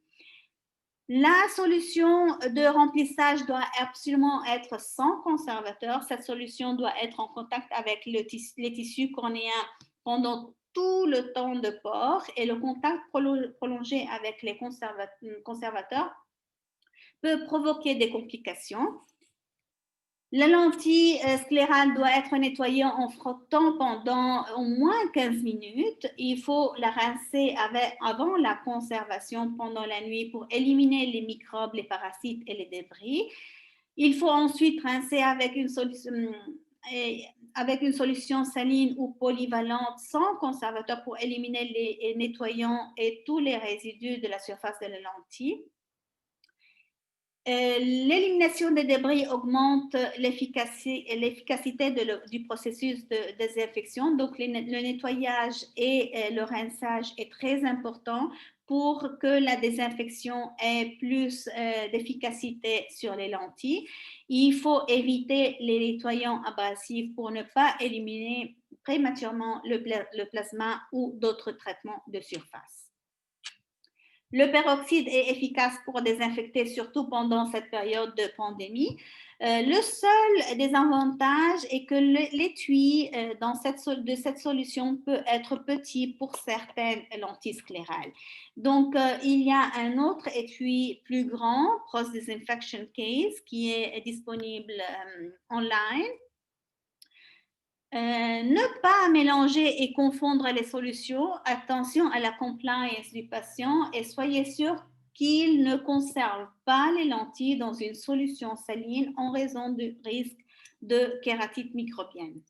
La solution de remplissage doit absolument être sans conservateur. Cette solution doit être en contact avec les tissus cornéens pendant tout le temps de port et le contact prolongé avec les conservateurs peut provoquer des complications. La lentille sclérale doit être nettoyée en frottant pendant au moins 15 minutes. Il faut la rincer avant la conservation pendant la nuit pour éliminer les microbes, les parasites et les débris. Il faut ensuite rincer avec une solution saline ou polyvalente sans conservateur pour éliminer les nettoyants et tous les résidus de la surface de la lentille. L'élimination des débris augmente l'efficacité du processus de désinfection. Donc, le nettoyage et le rinçage est très important pour que la désinfection ait plus d'efficacité sur les lentilles. Il faut éviter les nettoyants abrasifs pour ne pas éliminer prématurément le plasma ou d'autres traitements de surface. Le peroxyde est efficace pour désinfecter, surtout pendant cette période de pandémie. Le seul désavantage est que l'étui de cette solution peut être petit pour certaines lentilles sclérales. Donc, il y a un autre étui plus grand, Cross Disinfection Case, qui est disponible online. Ne pas mélanger et confondre les solutions. Attention à la compliance du patient et soyez sûr qu'il ne conserve pas les lentilles dans une solution saline en raison du risque de kératite microbienne.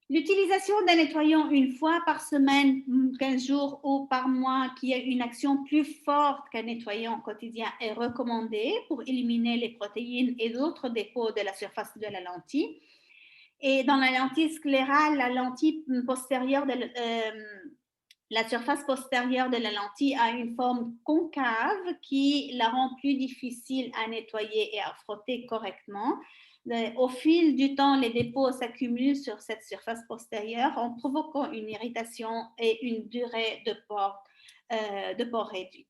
L'utilisation d'un nettoyant une fois par semaine, 15 jours ou par mois, qui a une action plus forte qu'un nettoyant quotidien, est recommandée pour éliminer les protéines et d'autres dépôts de la surface de la lentille. Et dans la lentille sclérale, la surface postérieure de la lentille a une forme concave qui la rend plus difficile à nettoyer et à frotter correctement. Au fil du temps, les dépôts s'accumulent sur cette surface postérieure en provoquant une irritation et une durée de port réduite.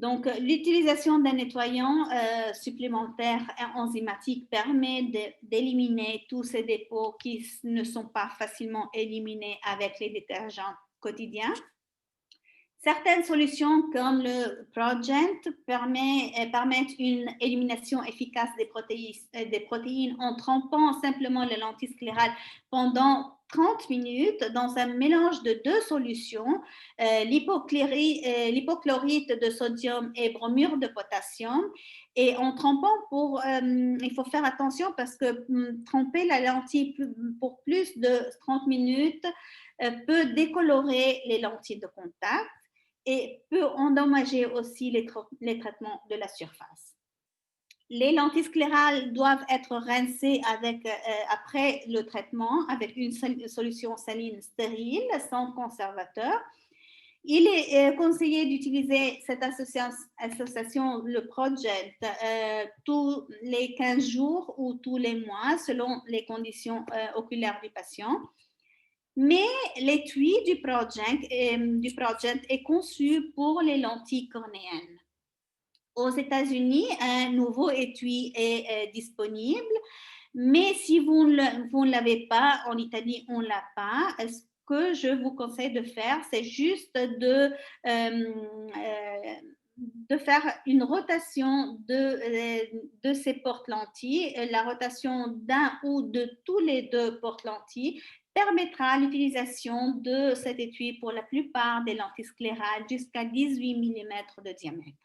Donc, l'utilisation d'un nettoyant supplémentaire enzymatique permet d'éliminer tous ces dépôts qui ne sont pas facilement éliminés avec les détergents quotidiens. Certaines solutions comme le Progent permettent une élimination efficace des protéines en trempant simplement la lentille sclérale pendant 30 minutes dans un mélange de deux solutions, l'hypochlorite de sodium et bromure de potassium. Et en trempant, il faut faire attention parce que tremper la lentille pour plus de 30 minutes peut décolorer les lentilles de contact et peut endommager aussi les traitements de la surface. Les lentilles sclérales doivent être rincées après le traitement avec une solution saline stérile, sans conservateur. Il est conseillé d'utiliser cette association, le Progent, tous les 15 jours ou tous les mois selon les conditions oculaires du patient. Mais l'étui du Progent est conçu pour les lentilles cornéennes. Aux États-Unis, un nouveau étui est disponible, mais si vous ne l'avez pas, en Italie, on ne l'a pas. Ce que je vous conseille de faire, c'est juste de faire une rotation de ces porte-lentilles. La rotation d'un ou de tous les deux porte-lentilles permettra l'utilisation de cet étui pour la plupart des lentilles sclérales jusqu'à 18 mm de diamètre.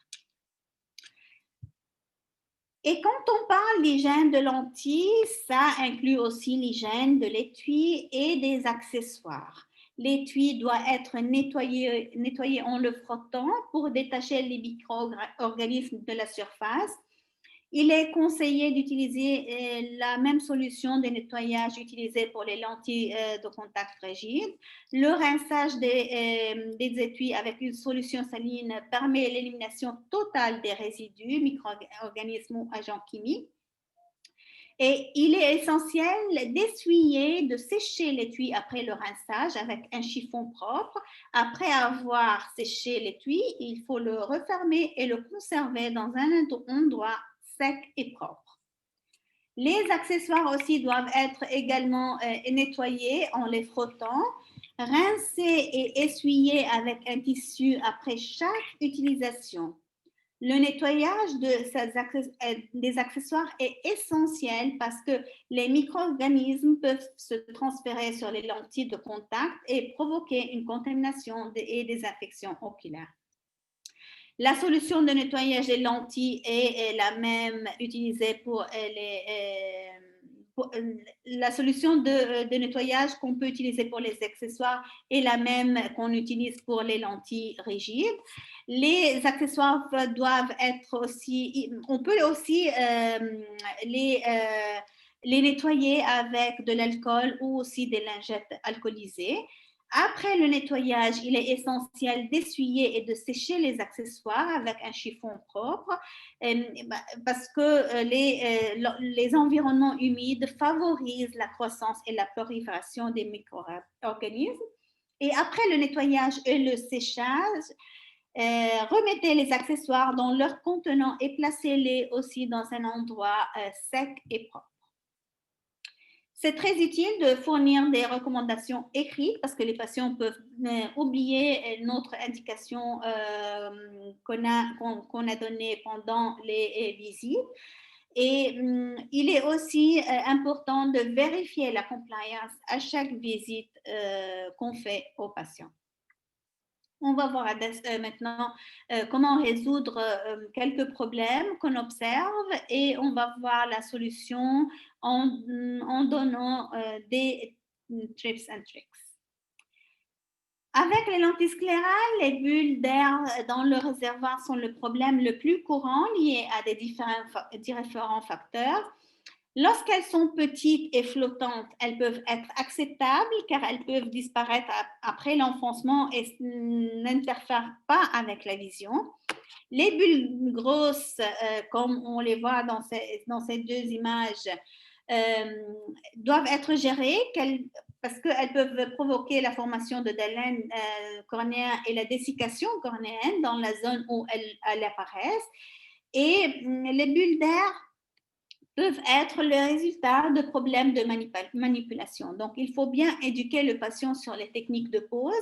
Et quand on parle d'hygiène de lentilles, ça inclut aussi l'hygiène de l'étui et des accessoires. L'étui doit être nettoyé en le frottant pour détacher les micro-organismes de la surface. Il est conseillé d'utiliser la même solution de nettoyage utilisée pour les lentilles de contact rigides. Le rinçage des étuis avec une solution saline permet l'élimination totale des résidus, micro-organismes ou agents chimiques. Et il est essentiel d'essuyer, de sécher l'étui après le rinçage avec un chiffon propre. Après avoir séché l'étui, il faut le refermer et le conserver dans un endroit sec et propre. Les accessoires aussi doivent être également nettoyés en les frottant, rincés et essuyés avec un tissu après chaque utilisation. Le nettoyage des accessoires est essentiel parce que les micro-organismes peuvent se transférer sur les lentilles de contact et provoquer une contamination et des infections oculaires. La solution de nettoyage des lentilles est la même utilisée pour la solution de nettoyage qu'on peut utiliser pour les accessoires est la même qu'on utilise pour les lentilles rigides. Les accessoires doivent être aussi, on peut aussi les nettoyer avec de l'alcool ou aussi des lingettes alcoolisées. Après le nettoyage, il est essentiel d'essuyer et de sécher les accessoires avec un chiffon propre parce que les environnements humides favorisent la croissance et la prolifération des micro-organismes. Et après le nettoyage et le séchage, remettez les accessoires dans leur contenant et placez-les aussi dans un endroit sec et propre. C'est très utile de fournir des recommandations écrites parce que les patients peuvent oublier notre indication qu'on a donnée pendant les visites. Et il est aussi important de vérifier la compliance à chaque visite qu'on fait aux patients. On va voir maintenant comment résoudre quelques problèmes qu'on observe et on va voir la solution en donnant des tips and tricks. Avec les lentilles sclérales, les bulles d'air dans le réservoir sont le problème le plus courant lié à des différents facteurs. Lorsqu'elles sont petites et flottantes, elles peuvent être acceptables car elles peuvent disparaître après l'enfoncement et n'interfèrent pas avec la vision. Les bulles grosses, comme on les voit dans ces deux images, doivent être gérées parce qu'elles peuvent provoquer la formation de délènes cornéens et la dessiccation cornéenne dans la zone où elles apparaissent. Et les bulles d'air peuvent être le résultat de problèmes de manipulation. Donc, il faut bien éduquer le patient sur les techniques de pose.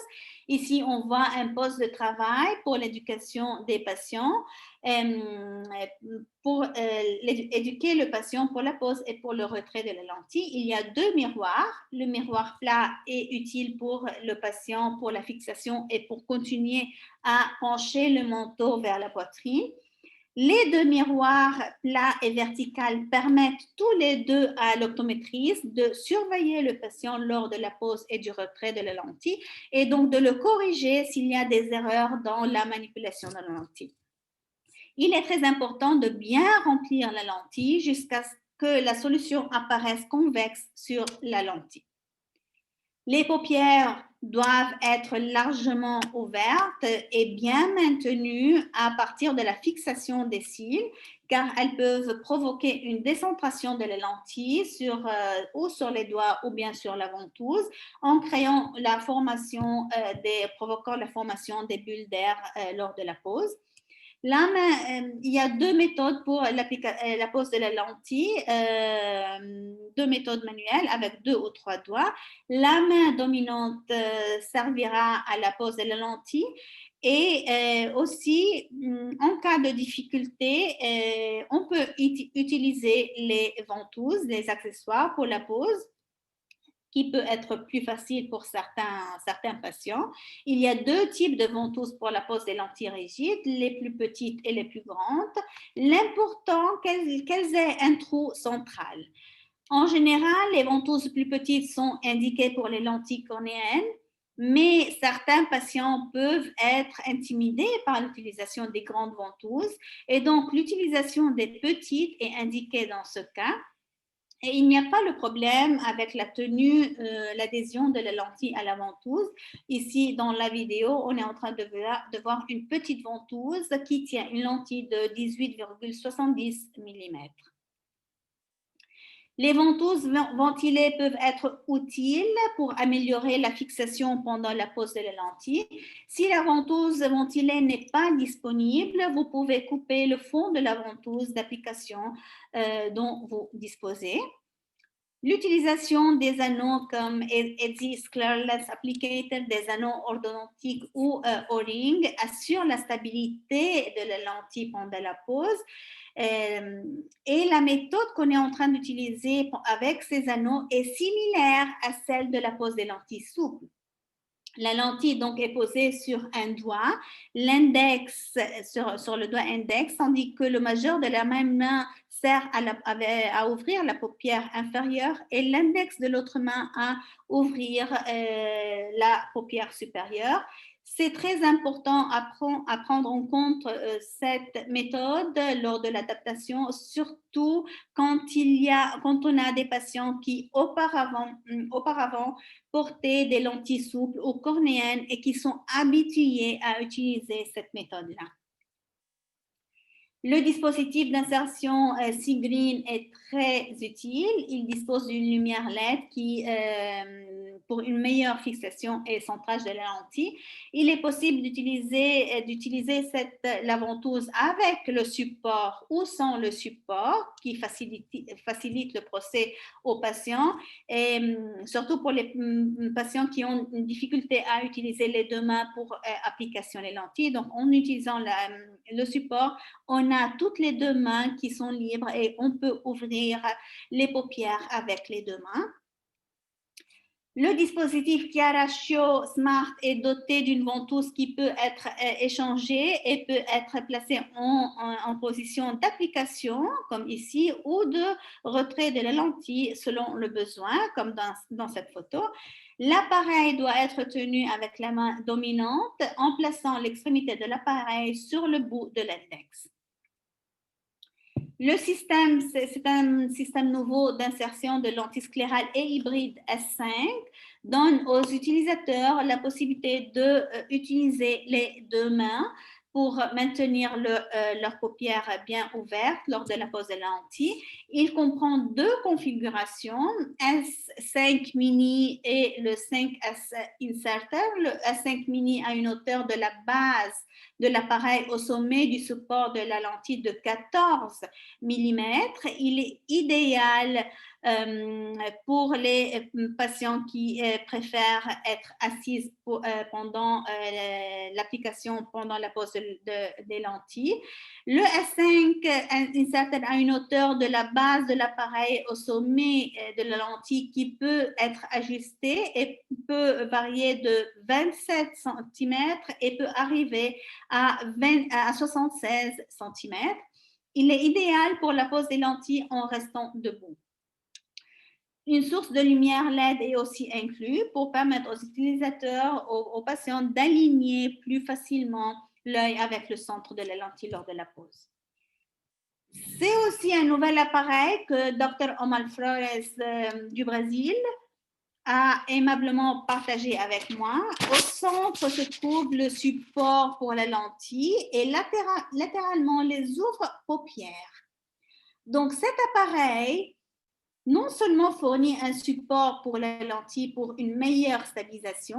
Ici, on voit un poste de travail pour l'éducation des patients, pour éduquer le patient pour la pose et pour le retrait de la lentille. Il y a deux miroirs. Le miroir plat est utile pour le patient, pour la fixation et pour continuer à pencher le manteau vers la poitrine. Les deux miroirs plats et verticaux permettent tous les deux à l'optométriste de surveiller le patient lors de la pose et du retrait de la lentille et donc de le corriger s'il y a des erreurs dans la manipulation de la lentille. Il est très important de bien remplir la lentille jusqu'à ce que la solution apparaisse convexe sur la lentille. Les paupières doivent être largement ouvertes et bien maintenues à partir de la fixation des cils, car elles peuvent provoquer une décentration de la lentille ou sur les doigts ou bien sur la ventouse, en créant provoquant la formation des bulles d'air lors de la pose. Il y a deux méthodes pour la pose de la lentille, deux méthodes manuelles avec 2 ou 3 doigts. La main dominante servira à la pose de la lentille et aussi, en cas de difficulté, on peut utiliser les ventouses, les accessoires pour la pose, qui peut être plus facile pour certains patients. Il y a deux types de ventouses pour la pose des lentilles rigides, les plus petites et les plus grandes. L'important qu'elles aient un trou central. En général, les ventouses plus petites sont indiquées pour les lentilles cornéennes, mais certains patients peuvent être intimidés par l'utilisation des grandes ventouses et donc l'utilisation des petites est indiquée dans ce cas. Et il n'y a pas le problème avec la tenue, l'adhésion de la lentille à la ventouse. Ici, dans la vidéo, on est en train de voir une petite ventouse qui tient une lentille de 18,70 mm. Les ventouses ventilées peuvent être utiles pour améliorer la fixation pendant la pose de la lentille. Si la ventouse ventilée n'est pas disponible, vous pouvez couper le fond de la ventouse d'application dont vous disposez. L'utilisation des anneaux comme EDSI Clear Lens Applicator, des anneaux orthodontiques ou O-ring assure la stabilité de la lentille pendant la pose. Et la méthode qu'on est en train d'utiliser avec ces anneaux est similaire à celle de la pose des lentilles souples. La lentille donc est posée sur un doigt, l'index sur le doigt index, tandis que le majeur de la même main sert à ouvrir la paupière inférieure et l'index de l'autre main à ouvrir la paupière supérieure. C'est très important à prendre en compte cette méthode lors de l'adaptation, surtout quand on a des patients qui auparavant porter des lentilles souples ou cornéennes et qui sont habitués à utiliser cette méthode-là. Le dispositif d'insertion C-Green est très utile. Il dispose d'une lumière LED qui, pour une meilleure fixation et centrage de la lentille. Il est possible d'utiliser la ventouse avec le support ou sans le support qui facilite le procès aux patients et surtout pour les patients qui ont une difficulté à utiliser les deux mains pour application des lentilles. Donc, en utilisant le support, on a toutes les deux mains qui sont libres et on peut ouvrir les paupières avec les deux mains. Le dispositif Chiarascio Smart est doté d'une ventouse qui peut être échangée et peut être placée en position d'application, comme ici, ou de retrait de la lentille selon le besoin, comme dans cette photo. L'appareil doit être tenu avec la main dominante en plaçant l'extrémité de l'appareil sur le bout de l'index. Le système, c'est un système nouveau d'insertion de lentilles sclérales et hybride S5, donne aux utilisateurs la possibilité d'utiliser les deux mains pour maintenir leur paupière bien ouverte lors de la pose de la lentille. Il comprend deux configurations, S5 mini et le 5S Inserter. Le S5 mini a une hauteur de la base de l'appareil au sommet du support de la lentille de 14 mm. Il est idéal pour les patients qui préfèrent être assises pendant l'application, pendant la pose des lentilles. Le S5 Inserter a une hauteur de la base de l'appareil au sommet de la lentille qui peut être ajustée et peut varier de 27 cm et peut arriver à 76 cm. Il est idéal pour la pose des lentilles en restant debout. Une source de lumière LED est aussi inclue pour permettre aux utilisateurs, aux patients d'aligner plus facilement l'œil avec le centre de la lentille lors de la pose. C'est aussi un nouvel appareil que Dr. Omar Flores du Brésil a aimablement partagé avec moi. Au centre se trouve le support pour la lentille et latéralement les ouvre-paupières. Donc cet appareil non seulement fournit un support pour la lentille pour une meilleure stabilisation,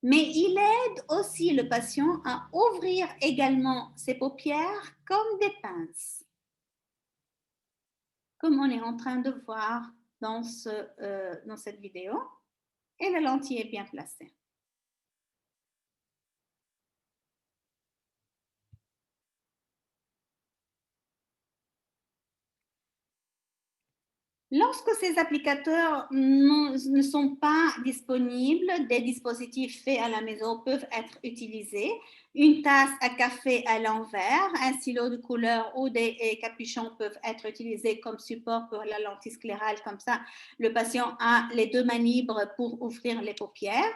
mais il aide aussi le patient à ouvrir également ses paupières comme des pinces, comme on est en train de voir dans cette vidéo, et la lentille est bien placée. Lorsque ces applicateurs ne sont pas disponibles, des dispositifs faits à la maison peuvent être utilisés. Une tasse à café à l'envers, un stylo de couleur ou des capuchons peuvent être utilisés comme support pour la lentille sclérale. Comme ça, le patient a les deux mains libres pour ouvrir les paupières.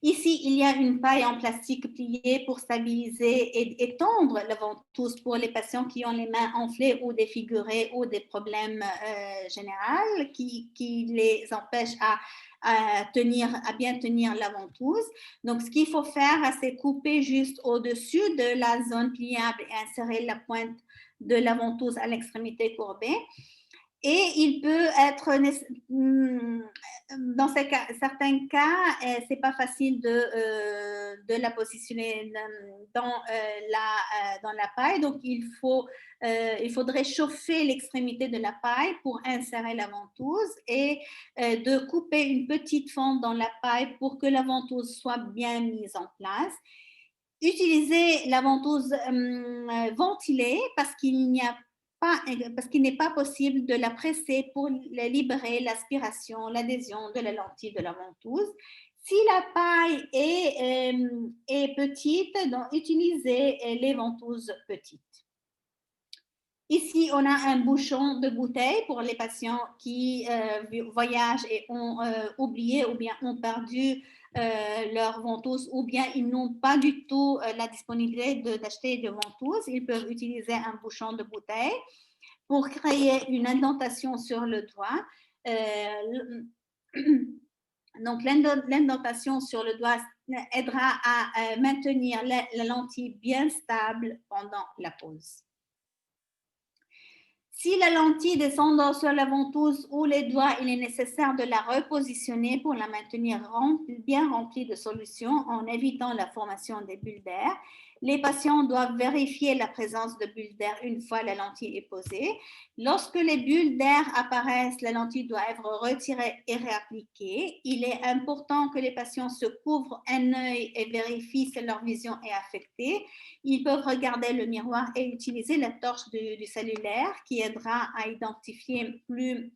Ici, il y a une paille en plastique pliée pour stabiliser et étendre la ventouse pour les patients qui ont les mains enflées ou défigurées ou des problèmes généraux qui les empêchent à bien tenir la ventouse. Donc, ce qu'il faut faire, c'est couper juste au-dessus de la zone pliable et insérer la pointe de la ventouse à l'extrémité courbée. Et il peut être, dans certains cas, c'est pas facile de la positionner dans la paille. Donc, il faudrait chauffer l'extrémité de la paille pour insérer la ventouse et de couper une petite fente dans la paille pour que la ventouse soit bien mise en place. Utiliser la ventouse ventilée parce qu'il n'est pas possible de la presser pour libérer l'aspiration, l'adhésion de la lentille de la ventouse. Si la paille est petite, donc utilisez les ventouses petites. Ici, on a un bouchon de bouteille pour les patients qui voyagent et ont oublié ou bien ont perdu leur ventouse ou bien ils n'ont pas du tout la disponibilité d'acheter de ventouse. Ils peuvent utiliser un bouchon de bouteille pour créer une indentation sur le doigt. Donc, l'indentation sur le doigt aidera à maintenir la lentille bien stable pendant la pause. Si la lentille descend sur la ventouse ou les doigts, il est nécessaire de la repositionner pour la maintenir bien remplie de solution en évitant la formation des bulles d'air. Les patients doivent vérifier la présence de bulles d'air une fois la lentille est posée. Lorsque les bulles d'air apparaissent, la lentille doit être retirée et réappliquée. Il est important que les patients se couvrent un œil et vérifient si leur vision est affectée. Ils peuvent regarder le miroir et utiliser la torche du cellulaire qui aidera à identifier plus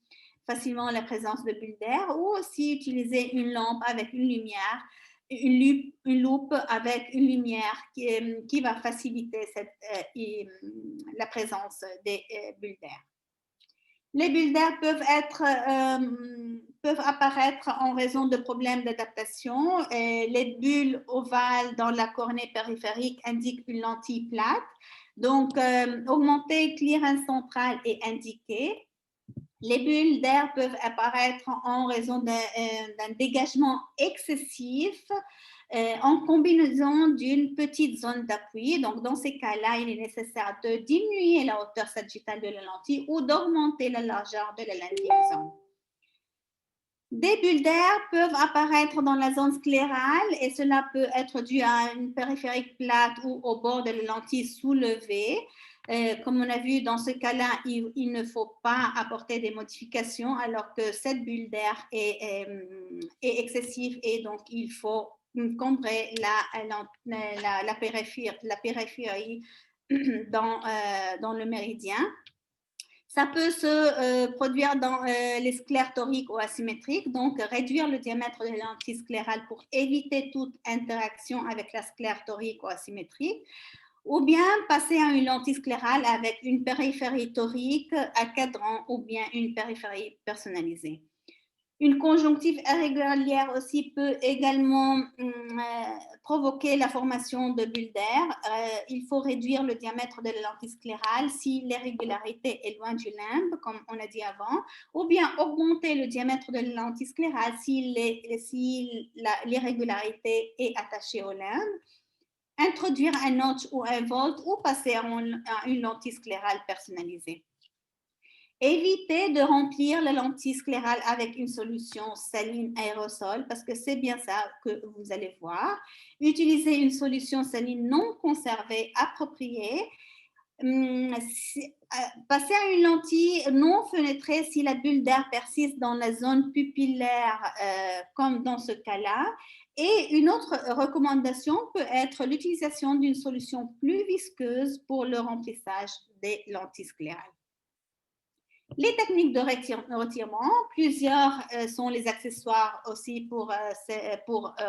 facilement la présence de bulles d'air ou aussi utiliser une lampe avec une lumière, une loupe avec une lumière qui va faciliter la présence des bulles d'air. Les bulles d'air peuvent apparaître en raison de problèmes d'adaptation. Les bulles ovales dans la cornée périphérique indiquent une lentille plate. Donc, augmenter clearance centrale est indiqué. Les bulles d'air peuvent apparaître en raison d'un dégagement excessif en combinaison d'une petite zone d'appui. Donc, dans ces cas-là, il est nécessaire de diminuer la hauteur sagittale de la lentille ou d'augmenter la largeur de la lentille. Des bulles d'air peuvent apparaître dans la zone sclérale et cela peut être dû à une périphérique plate ou au bord de la lentille soulevée. Comme on a vu, dans ce cas-là, il ne faut pas apporter des modifications alors que cette bulle d'air est excessive et donc il faut combrer la périphérie dans le méridien. Ça peut se produire dans les sclères toriques ou asymétriques, donc réduire le diamètre de la lentille sclérale pour éviter toute interaction avec la sclère torique ou asymétrique, ou bien passer à une lentille sclérale avec une périphérie torique à cadran ou bien une périphérie personnalisée. Une conjonctive irrégulière aussi peut également provoquer la formation de bulles d'air. Il faut réduire le diamètre de la lentille sclérale si l'irrégularité est loin du limbe, comme on a dit avant, ou bien augmenter le diamètre de la lentille sclérale si l'irrégularité est attachée au limbe. Introduire un notch ou un volt ou passer à une lentille sclérale personnalisée. Évitez de remplir la lentille sclérale avec une solution saline aérosol parce que c'est bien ça que vous allez voir. Utilisez une solution saline non conservée appropriée. Passer à une lentille non fenêtrée si la bulle d'air persiste dans la zone pupillaire, comme dans ce cas-là. Et une autre recommandation peut être l'utilisation d'une solution plus visqueuse pour le remplissage des lentilles sclérales. Les techniques de retirement, plusieurs sont les accessoires aussi pour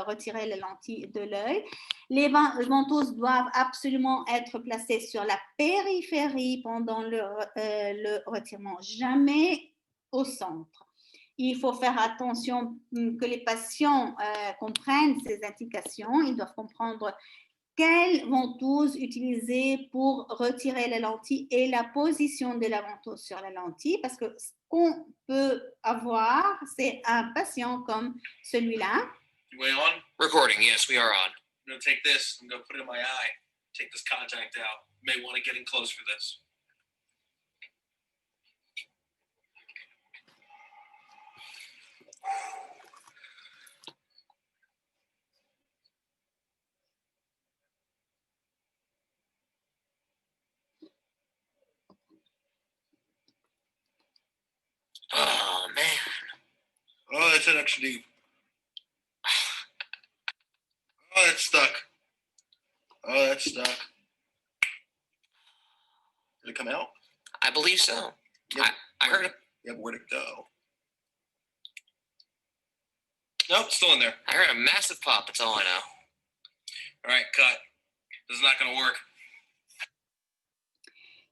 retirer les lentilles de l'œil. Les ventouses doivent absolument être placées sur la périphérie pendant le retirement, jamais au centre. Il faut faire attention que les patients comprennent ces indications. Ils doivent comprendre quelle ventouse utiliser pour retirer la lentille et la position de la ventouse sur la lentille, parce que ce qu'on peut avoir, c'est un patient comme celui-là. We on? Recording, yes, we are on. I'm going to take this, I'm going to put it in my eye, take this contact out. You may want to get in close for this. Oh, man. Oh, that's an extra deep. Oh, that's stuck. Oh, that's stuck. Did it come out? I believe so. Yep. I heard it. Yep, where'd it go? Nope, still in there. I heard a massive pop, that's all I know. All right, cut. This is not going to work.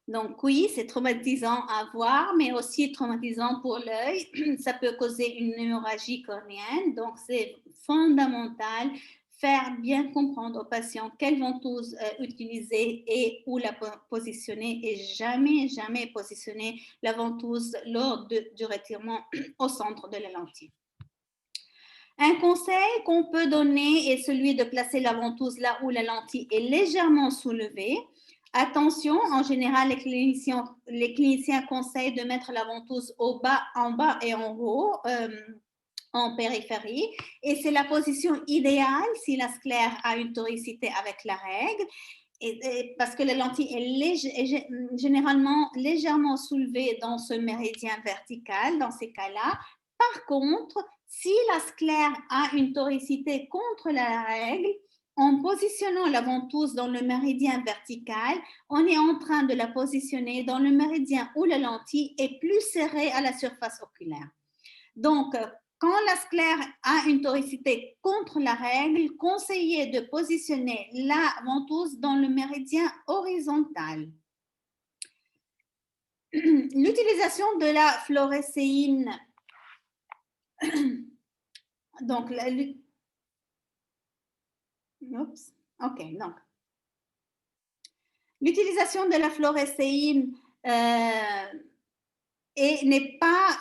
Donc oui, c'est traumatisant à voir, mais aussi traumatisant pour l'œil. Ça peut causer une hémorragie cornéenne. Donc c'est fondamental faire bien comprendre aux patients quelle ventouse utiliser et où la positionner et jamais positionner la ventouse lors du retirement au centre de la lentille. Un conseil qu'on peut donner est celui de placer la ventouse là où la lentille est légèrement soulevée. Attention, en général, les cliniciens conseillent de mettre la ventouse en bas et en haut, en périphérie. Et c'est la position idéale si la sclère a une toricité avec la règle. Parce que la lentille est généralement légèrement soulevée dans ce méridien vertical, dans ces cas-là. Par contre, si la sclère a une toricité contre la règle, en positionnant la ventouse dans le méridien vertical, on est en train de la positionner dans le méridien où la lentille est plus serrée à la surface oculaire. Donc, quand la sclère a une toricité contre la règle, conseillez de positionner la ventouse dans le méridien horizontal. L'utilisation de la fluorescéine. Donc, l'utilisation de la fluorescéine n'est pas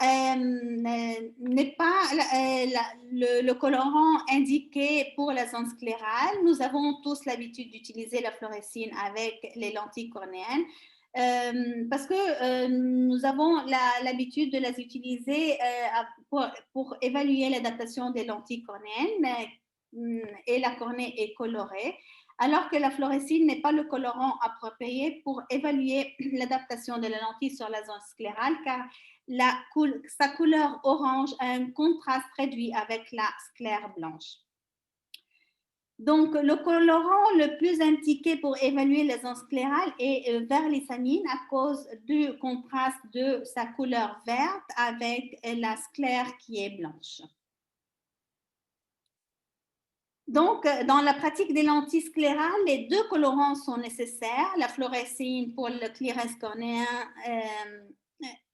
le colorant indiqué pour la zone sclérale. Nous avons tous l'habitude d'utiliser la fluorescine avec les lentilles cornéennes parce que nous avons l'habitude de les utiliser pour évaluer l'adaptation des lentilles cornéennes et la cornée est colorée, alors que la fluorescine n'est pas le colorant approprié pour évaluer l'adaptation de la lentille sur la zone sclérale, car sa couleur orange a un contraste réduit avec la sclère blanche. Donc, le colorant le plus indiqué pour évaluer la zone sclérale est verlisanine à cause du contraste de sa couleur verte avec la sclère qui est blanche. Donc, dans la pratique des lentilles sclérales, les deux colorants sont nécessaires, la fluorescine pour le clearance cornéen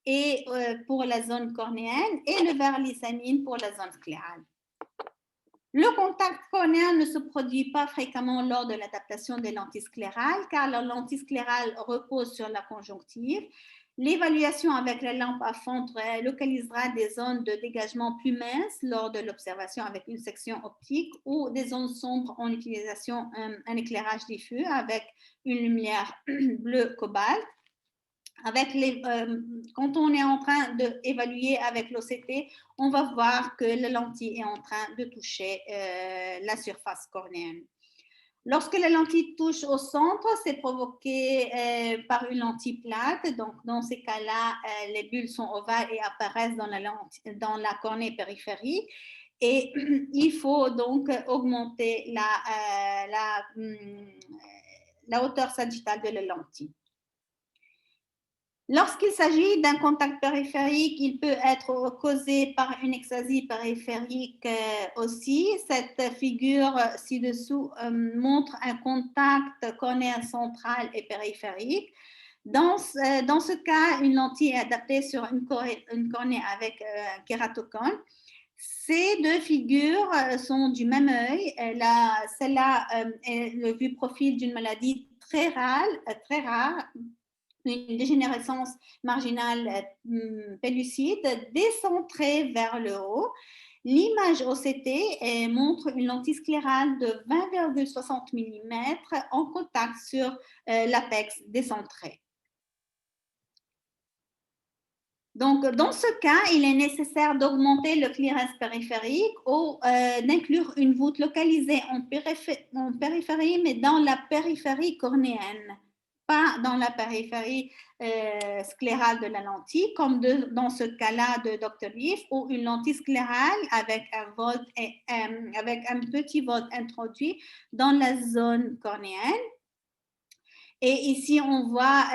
et pour la zone cornéenne et le verlisanine pour la zone sclérale. Le contact cornéen ne se produit pas fréquemment lors de l'adaptation des lentilles sclérales car la lentille sclérale repose sur la conjonctive. L'évaluation avec la lampe à fondre localisera des zones de dégagement plus minces lors de l'observation avec une section optique ou des zones sombres en utilisation un éclairage diffus avec une lumière bleu cobalt. Quand on est en train d'évaluer avec l'OCT, on va voir que la lentille est en train de toucher la surface cornéenne. Lorsque la lentille touche au centre, c'est provoqué par une lentille plate. Donc, dans ces cas-là, les bulles sont ovales et apparaissent dans la cornée périphérique. Et il faut donc augmenter la hauteur sagittale de la lentille. Lorsqu'il s'agit d'un contact périphérique, il peut être causé par une extasie périphérique aussi. Cette figure ci-dessous montre un contact cornéen central et périphérique. Dans ce cas, une lentille est adaptée sur une cornée avec un kératocone. Ces deux figures sont du même œil. Celle-là est le vu profil d'une maladie très rare, une dégénérescence marginale pellucide décentrée vers le haut. L'image OCT montre une lentille sclérale de 20,60 mm en contact sur l'apex décentré. Donc, dans ce cas, il est nécessaire d'augmenter le clearance périphérique ou d'inclure une voûte localisée en périphérie, mais dans la périphérie cornéenne. pas dans la périphérie sclérale de la lentille, comme dans ce cas-là de Dr. Leaf, ou une lentille sclérale avec avec un petit volt introduit dans la zone cornéenne. Et ici, on voit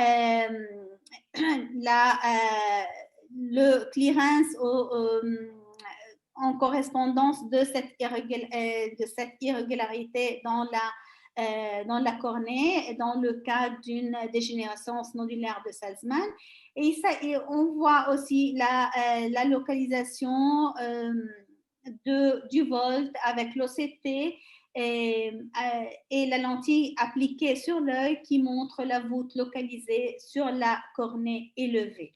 le clearance en correspondance de cette irrégularité dans la cornée, dans le cas d'une dégénérescence nodulaire de Salzmann. Et on voit aussi la localisation du volt avec l'OCT et la lentille appliquée sur l'œil qui montre la voûte localisée sur la cornée élevée.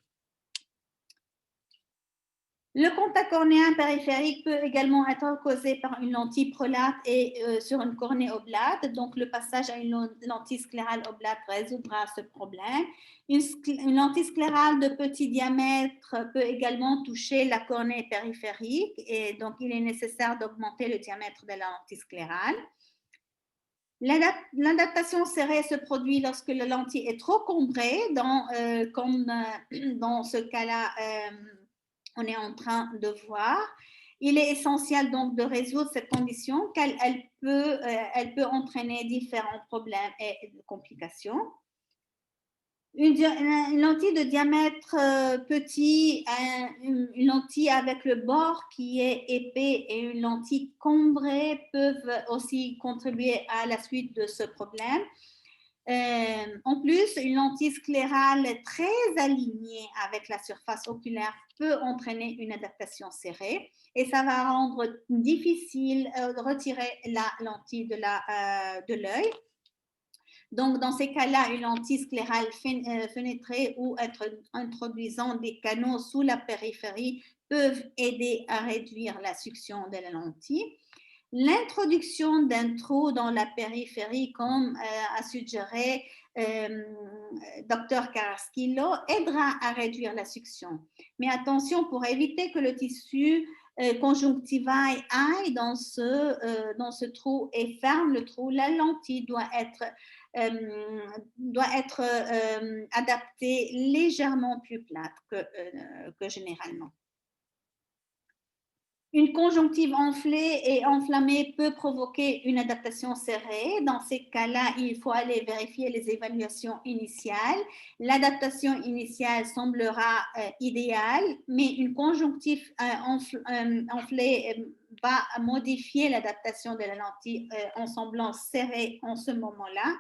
Le contact cornéen périphérique peut également être causé par une lentille prolate et sur une cornée oblate. Donc, le passage à une lentille sclérale oblate résoudra ce problème. Une lentille sclérale de petit diamètre peut également toucher la cornée périphérique et donc il est nécessaire d'augmenter le diamètre de la lentille sclérale. L'adaptation serrée se produit lorsque la lentille est trop cambrée, comme dans ce cas-là, on est en train de voir. Il est essentiel donc de résoudre cette condition car elle peut entraîner différents problèmes et complications. Une lentille de diamètre petit, une lentille avec le bord qui est épais et une lentille cambrée peuvent aussi contribuer à la suite de ce problème. En plus, une lentille sclérale très alignée avec la surface oculaire peut entraîner une adaptation serrée et ça va rendre difficile de retirer la lentille de l'œil. Donc, dans ces cas-là, une lentille sclérale fenêtrée ou introduisant des canaux sous la périphérie peuvent aider à réduire la succion de la lentille. L'introduction d'un trou dans la périphérie, comme a suggéré Dr. Carrasquillo, aidera à réduire la succion. Mais attention, pour éviter que le tissu conjonctival aille dans ce trou et ferme le trou, la lentille doit être adaptée légèrement plus plate que généralement. Une conjonctive enflée et enflammée peut provoquer une adaptation serrée. Dans ces cas-là, il faut aller vérifier les évaluations initiales. L'adaptation initiale semblera idéale, mais une conjonctive enflée va modifier l'adaptation de la lentille en semblant serrée en ce moment-là.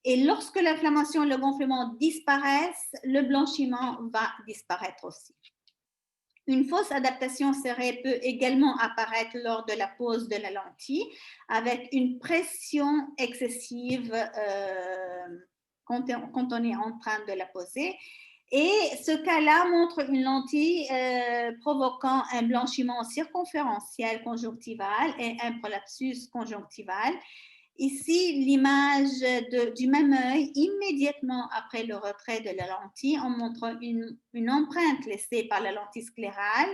Et lorsque l'inflammation et le gonflement disparaissent, le blanchiment va disparaître aussi. Une fausse adaptation serrée peut également apparaître lors de la pose de la lentille avec une pression excessive quand on est en train de la poser. Et ce cas-là montre une lentille provoquant un blanchiment circonférentiel conjonctival et un prolapsus conjonctival. Ici, l'image du même œil immédiatement après le retrait de la lentille, on montre une empreinte laissée par la lentille sclérale,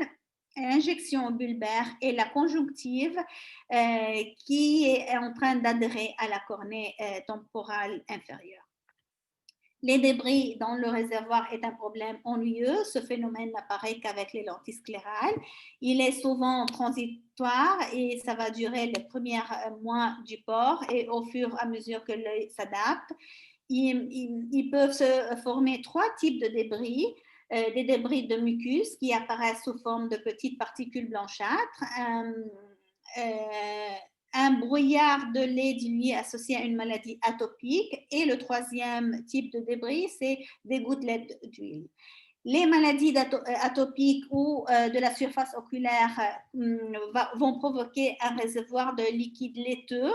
injection bulbaire et la conjonctive qui est en train d'adhérer à la cornée temporale inférieure. Les débris dans le réservoir est un problème ennuyeux. Ce phénomène n'apparaît qu'avec les lentilles sclérales. Il est souvent transitoire et ça va durer les premiers mois du port et au fur et à mesure que l'œil s'adapte. Ils peuvent se former 3 types de débris. Des débris de mucus qui apparaissent sous forme de petites particules blanchâtres. Un brouillard de lait dilué associé à une maladie atopique. Et le 3e type de débris, c'est des gouttelettes d'huile. Les maladies atopiques ou de la surface oculaire vont provoquer un réservoir de liquide laiteux.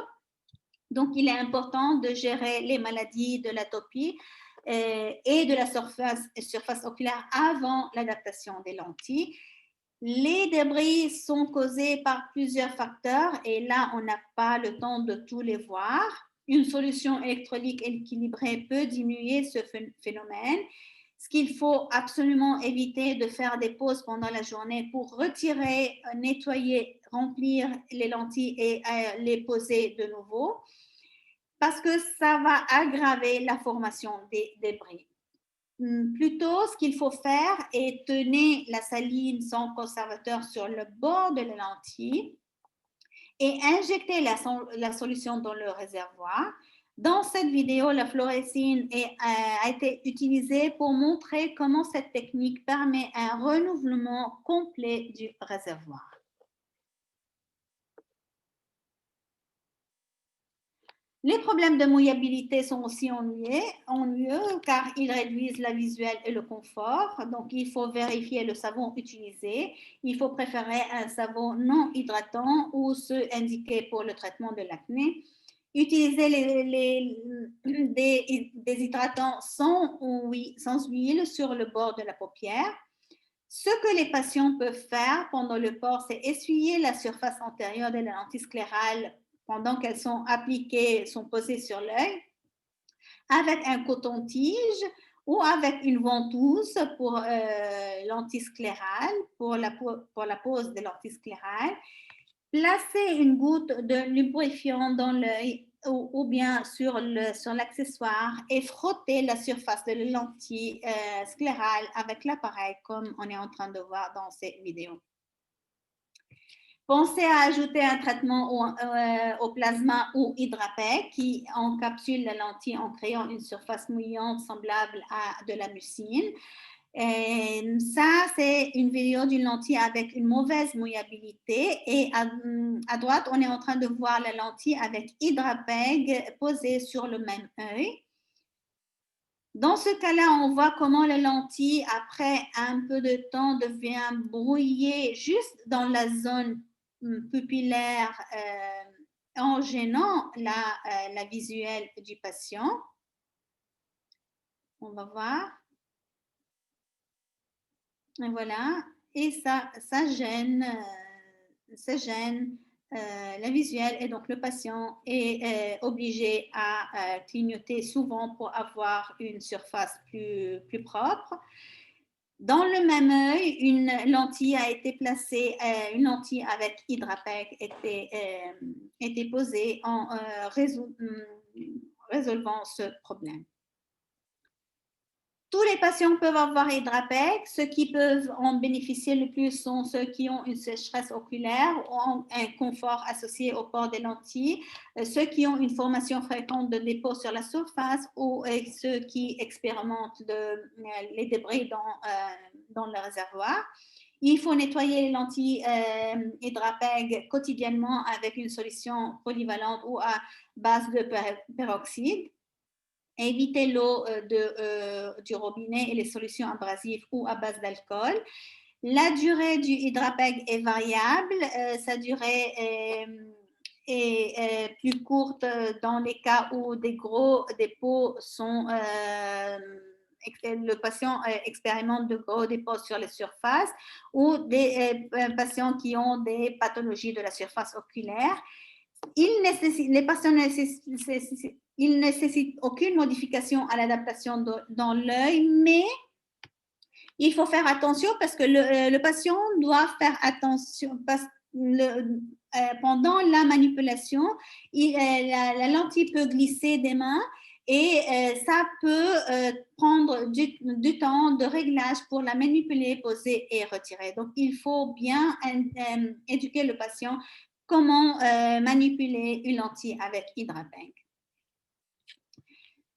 Donc, il est important de gérer les maladies de l'atopie et de la surface oculaire avant l'adaptation des lentilles. Les débris sont causés par plusieurs facteurs et là, on n'a pas le temps de tous les voir. Une solution électrolytique équilibrée peut diminuer ce phénomène. Ce qu'il faut absolument éviter de faire des pauses pendant la journée pour retirer, nettoyer, remplir les lentilles et les poser de nouveau. parce que ça va aggraver la formation des débris. Plutôt, ce qu'il faut faire est tenir la saline sans conservateur sur le bord de la lentille et injecter la solution dans le réservoir. Dans cette vidéo, la fluorescine a été utilisée pour montrer comment cette technique permet un renouvellement complet du réservoir. Les problèmes de mouillabilité sont aussi ennuyeux car ils réduisent la visuelle et le confort. Donc, il faut vérifier le savon utilisé. Il faut préférer un savon non hydratant ou ceux indiqués pour le traitement de l'acné. Utiliser des hydratants sans huile sur le bord de la paupière. Ce que les patients peuvent faire pendant le port, c'est essuyer la surface antérieure de la lentille sclérale pendant qu'elles sont appliquées, sont posées sur l'œil, avec un coton-tige ou avec une ventouse pour lentille sclérale, pour la pose de lentille sclérale. Placer une goutte de lubrifiant dans l'œil ou bien sur l'accessoire et frotter la surface de la lentille sclérale avec l'appareil comme on est en train de voir dans ces vidéos. Pensez à ajouter un traitement au plasma ou Hydrapec qui encapsule la lentille en créant une surface mouillante semblable à de la mucine. Et ça, c'est une vidéo d'une lentille avec une mauvaise mouillabilité. Et à droite, on est en train de voir la lentille avec Hydrapeg posée sur le même œil. Dans ce cas-là, on voit comment la lentille, après un peu de temps, devient brouillée juste dans la zone pupillaire en gênant la visuelle du patient. On va voir. Et voilà. Et ça gêne la visuelle et donc le patient est obligé à clignoter souvent pour avoir une surface plus propre. Dans le même œil, une lentille a été placée, une lentille avec Hydrapec était posée en résolvant ce problème. Tous les patients peuvent avoir Hydrapec. Ceux qui peuvent en bénéficier le plus sont ceux qui ont une sécheresse oculaire ou ont un confort associé au port des lentilles, ceux qui ont une formation fréquente de dépôt sur la surface ou ceux qui expérimentent les débris dans le réservoir. Il faut nettoyer les lentilles Hydrapec quotidiennement avec une solution polyvalente ou à base de peroxyde. Éviter l'eau du robinet et les solutions abrasives ou à base d'alcool. La durée du Hydrapec est variable. Sa durée est plus courte dans les cas où des gros dépôts sont... le patient expérimente de gros dépôts sur les surfaces ou des patients qui ont des pathologies de la surface oculaire. Les patients il ne nécessite aucune modification à l'adaptation dans l'œil, mais il faut faire attention parce que le patient doit faire attention parce que pendant la manipulation, la lentille peut glisser des mains et ça peut prendre du temps de réglage pour la manipuler, poser et retirer. Donc, il faut bien éduquer le patient comment manipuler une lentille avec Hydrapec.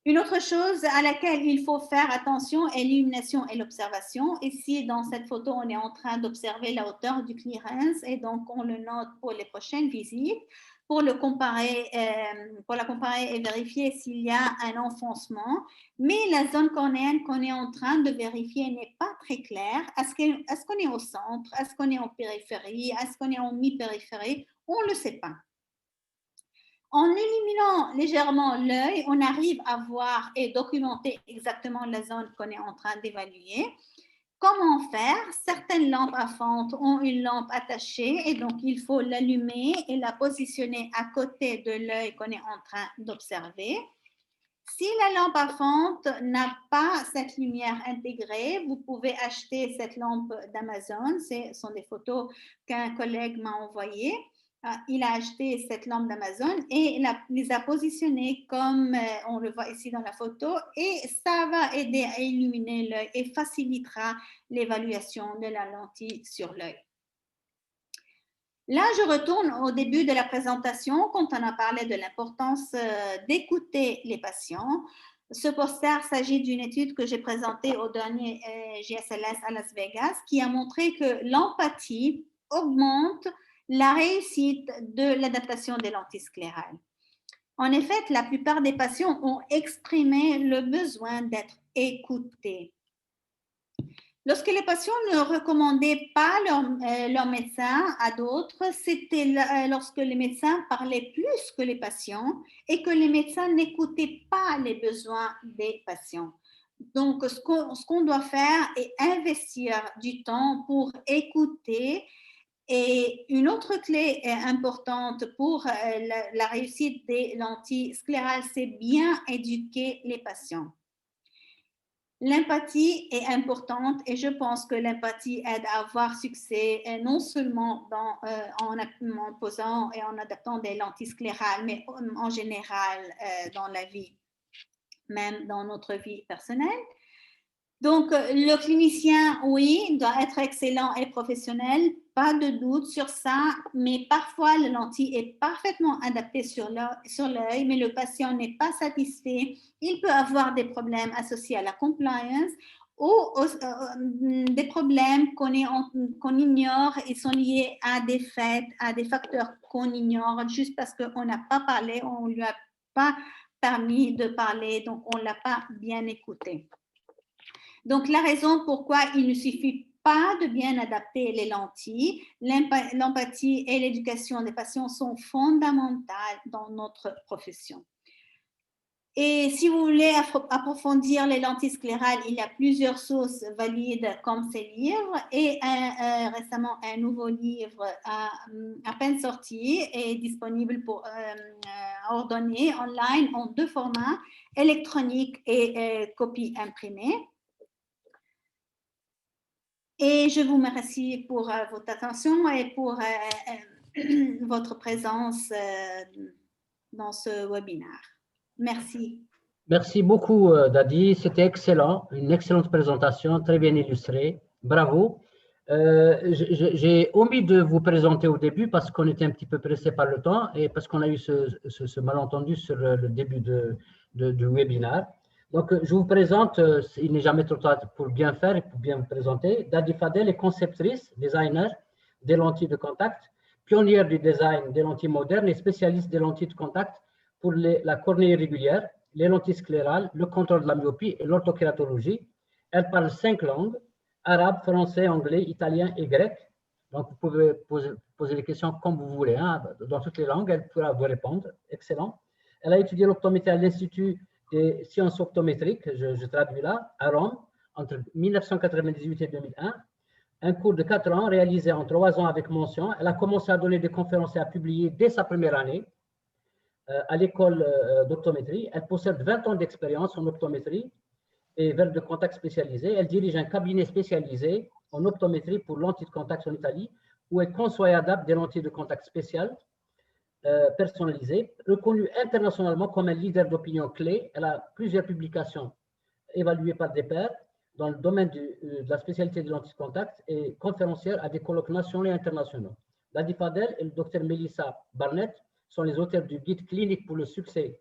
Une autre chose à laquelle il faut faire attention est l'illumination et l'observation. Ici, dans cette photo, on est en train d'observer la hauteur du clearance et donc on le note pour les prochaines visites pour la comparer et vérifier s'il y a un enfoncement. Mais la zone cornéenne qu'on est en train de vérifier n'est pas très claire. Est-ce qu'on est au centre? Est-ce qu'on est en périphérie? Est-ce qu'on est en mi-périphérie? On ne le sait pas. En illuminant légèrement l'œil, on arrive à voir et documenter exactement la zone qu'on est en train d'évaluer. Comment faire? Certaines lampes à fente ont une lampe attachée et donc il faut l'allumer et la positionner à côté de l'œil qu'on est en train d'observer. Si la lampe à fente n'a pas cette lumière intégrée, vous pouvez acheter cette lampe d'Amazon. Ce sont des photos qu'un collègue m'a envoyées. il a acheté cette lampe d'Amazon et les a positionnées comme on le voit ici dans la photo, et ça va aider à illuminer l'œil et facilitera l'évaluation de la lentille sur l'œil. Là, je retourne au début de la présentation quand on a parlé de l'importance d'écouter les patients. Ce poster s'agit d'une étude que j'ai présentée au dernier JSLS à Las Vegas qui a montré que l'empathie augmente la réussite de l'adaptation des lentilles sclérales. En effet, la plupart des patients ont exprimé le besoin d'être écoutés. Lorsque les patients ne recommandaient pas leur médecin à d'autres, c'était lorsque les médecins parlaient plus que les patients et que les médecins n'écoutaient pas les besoins des patients. Donc, ce qu'on doit faire est investir du temps pour écouter. Et une autre clé importante pour la réussite des lentilles sclérales, c'est bien éduquer les patients. L'empathie est importante et je pense que l'empathie aide à avoir succès non seulement en posant et en adaptant des lentilles sclérales, mais en général dans la vie, même dans notre vie personnelle. Donc, le clinicien, oui, doit être excellent et professionnel, pas de doute sur ça, mais parfois la lentille est parfaitement adaptée sur l'œil, mais le patient n'est pas satisfait. Il peut avoir des problèmes associés à la compliance ou des problèmes qu'on ignore et sont liés à des faits, à des facteurs qu'on ignore juste parce qu'on n'a pas parlé, on ne lui a pas permis de parler, donc on ne l'a pas bien écouté. Donc, la raison pourquoi il ne suffit pas de bien adapter les lentilles, l'empathie et l'éducation des patients sont fondamentales dans notre profession. Et si vous voulez approfondir les lentilles sclérales, il y a plusieurs sources valides comme ces livres et récemment un nouveau livre à peine sorti est disponible pour ordonner online en 2 formats, électronique et copie imprimée. Et je vous remercie pour votre attention et pour votre présence dans ce webinaire. Merci. Merci beaucoup, Dadi. C'était excellent, une excellente présentation, très bien illustrée. Bravo. J'ai omis de vous présenter au début parce qu'on était un petit peu pressé par le temps et parce qu'on a eu ce malentendu sur le début du webinaire. Donc, je vous présente, il n'est jamais trop tard pour bien faire et pour bien vous présenter. Dadi Fadel est conceptrice, designer des lentilles de contact, pionnière du design des lentilles modernes et spécialiste des lentilles de contact pour la cornée irrégulière, les lentilles sclérales, le contrôle de la myopie et l'orthokératologie. Elle parle 5 langues, arabe, français, anglais, italien et grec. Donc, vous pouvez poser les questions comme vous voulez, hein, dans toutes les langues, elle pourra vous répondre. Excellent. Elle a étudié l'optométrie à l'Institut des sciences optométriques, je traduis là, à Rome, entre 1998 et 2001. Un cours de 4 ans réalisé en 3 ans avec mention. Elle a commencé à donner des conférences et à publier dès sa première année à l'école d'optométrie. Elle possède 20 ans d'expérience en optométrie et verres de contact spécialisés. Elle dirige un cabinet spécialisé en optométrie pour lentilles de contact en Italie, où elle conçoit et adapte des lentilles de contact spéciales personnalisées. Reconnue internationalement comme un leader d'opinion clé, elle a plusieurs publications évaluées par des pairs dans le domaine de la spécialité des lentilles de contact et conférencière à des colloques nationaux et internationaux. Dadi Fadel et le Dr Melissa Barnett sont les auteurs du guide clinique pour le succès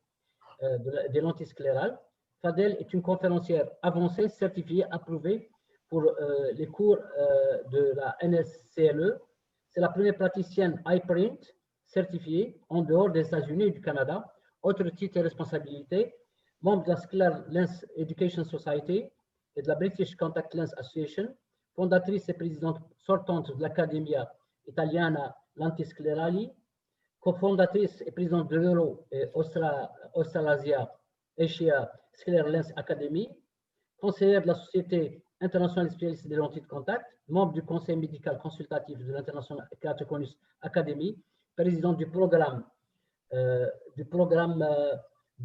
des lentilles sclérales. Fadel est une conférencière avancée, certifiée, approuvée pour les cours de la NSCLE. C'est la première praticienne iPrint certifiée en dehors des États-Unis et du Canada. Autre titre et responsabilité, membre de la Scleral Lens Education Society et de la British Contact Lens Association, fondatrice et présidente sortante de l'Accademia Italiana Lentisclerali, cofondatrice et présidente de l'Euro et Australasia Asia Scleral Lens Academy, conseillère de la Société internationale des spécialistes des lentilles de contact, membre du conseil médical consultatif de l'International Keratoconus Academy, présidente du programme de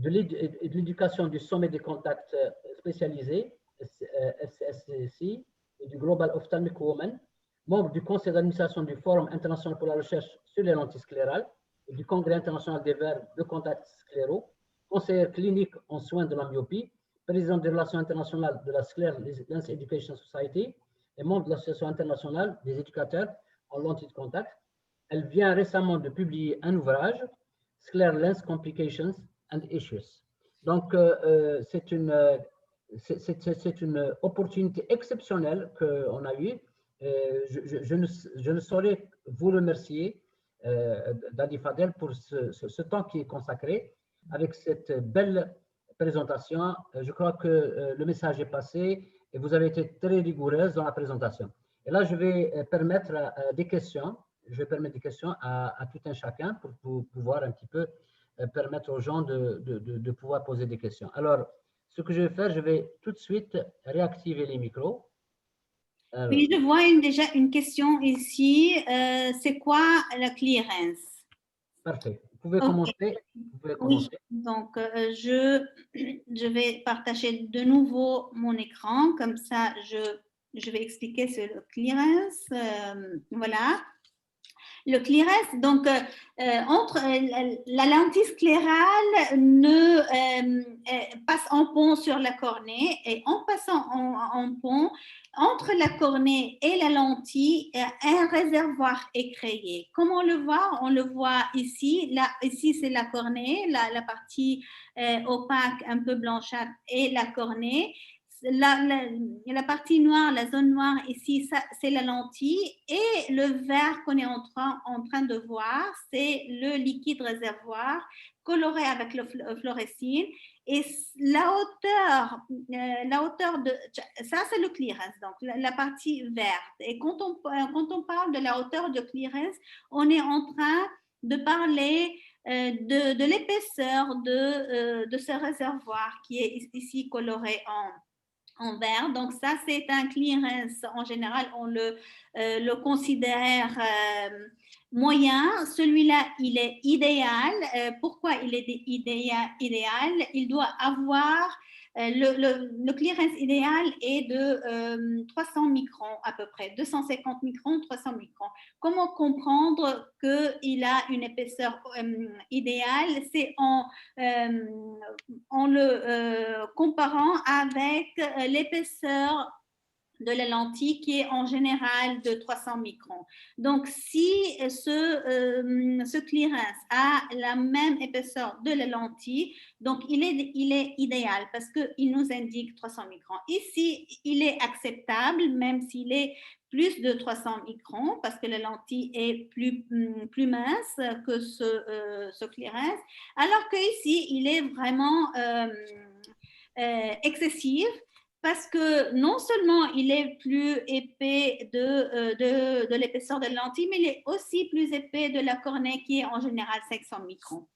l'éducation du sommet des contacts spécialisés, SSCC, et du Global Ophthalmic Women, membre du conseil d'administration du Forum international pour la recherche sur les lentilles sclérales et du Congrès international des verres de contact scléraux, conseillère clinique en soins de la myopie, présidente des relations internationales de la Sclere Lens Education Society et membre de l'Association internationale des éducateurs en lentilles de contact. Elle vient récemment de publier un ouvrage, Sclere Lens Complications and Issues. Donc, c'est une opportunité exceptionnelle qu'on a eue. Je ne saurais vous remercier, Dadi Fadel, pour ce temps qui est consacré avec cette belle présentation. Je crois que le message est passé et vous avez été très rigoureuse dans la présentation. Et là, je vais permettre des questions. Je vais permettre des questions à tout un chacun pour pouvoir un petit peu permettre aux gens de pouvoir poser des questions. Alors, ce que je vais faire, je vais tout de suite réactiver les micros. Alors, oui, je vois déjà une question ici. C'est quoi la clearance? Parfait. Vous pouvez Ok. commencer. Vous pouvez commencer. Oui, donc je vais partager de nouveau mon écran, comme ça je vais expliquer sur le clearance. Voilà. Le clearance, donc entre la lentille sclérale passe en pont sur la cornée et en passant en pont, entre la cornée et la lentille, un réservoir est créé. Comment on le voit? On le voit ici. Là, ici, c'est la cornée, la partie opaque, un peu blanchâtre, et la cornée. La partie noire, la zone noire ici, c'est la lentille, et le vert qu'on est en train de voir, c'est le liquide réservoir coloré avec le fluorescine. Et la hauteur de ça, c'est le clearance, donc la partie verte. Et quand on parle de la hauteur de clearance, on est en train de parler de l'épaisseur de ce réservoir qui est ici coloré en vert. Donc ça, c'est un clearance. En général, on le considère moyen. Celui-là, il est idéal. Pourquoi il est idéal? Il doit avoir le clearance idéal est de 300 microns à peu près, 250 microns, 300 microns. Comment comprendre qu'il a une épaisseur idéale? C'est en le comparant avec l'épaisseur de la lentille qui est en général de 300 microns. Donc, si ce clearance a la même épaisseur de la lentille, donc il est idéal parce qu'il nous indique 300 microns. Ici, il est acceptable, même s'il est plus de 300 microns, parce que la lentille est plus mince que ce clearance, alors qu'ici, il est vraiment excessif, parce que non seulement il est plus épais de l'épaisseur de la lentille, mais il est aussi plus épais de la cornée qui est en général 500 microns.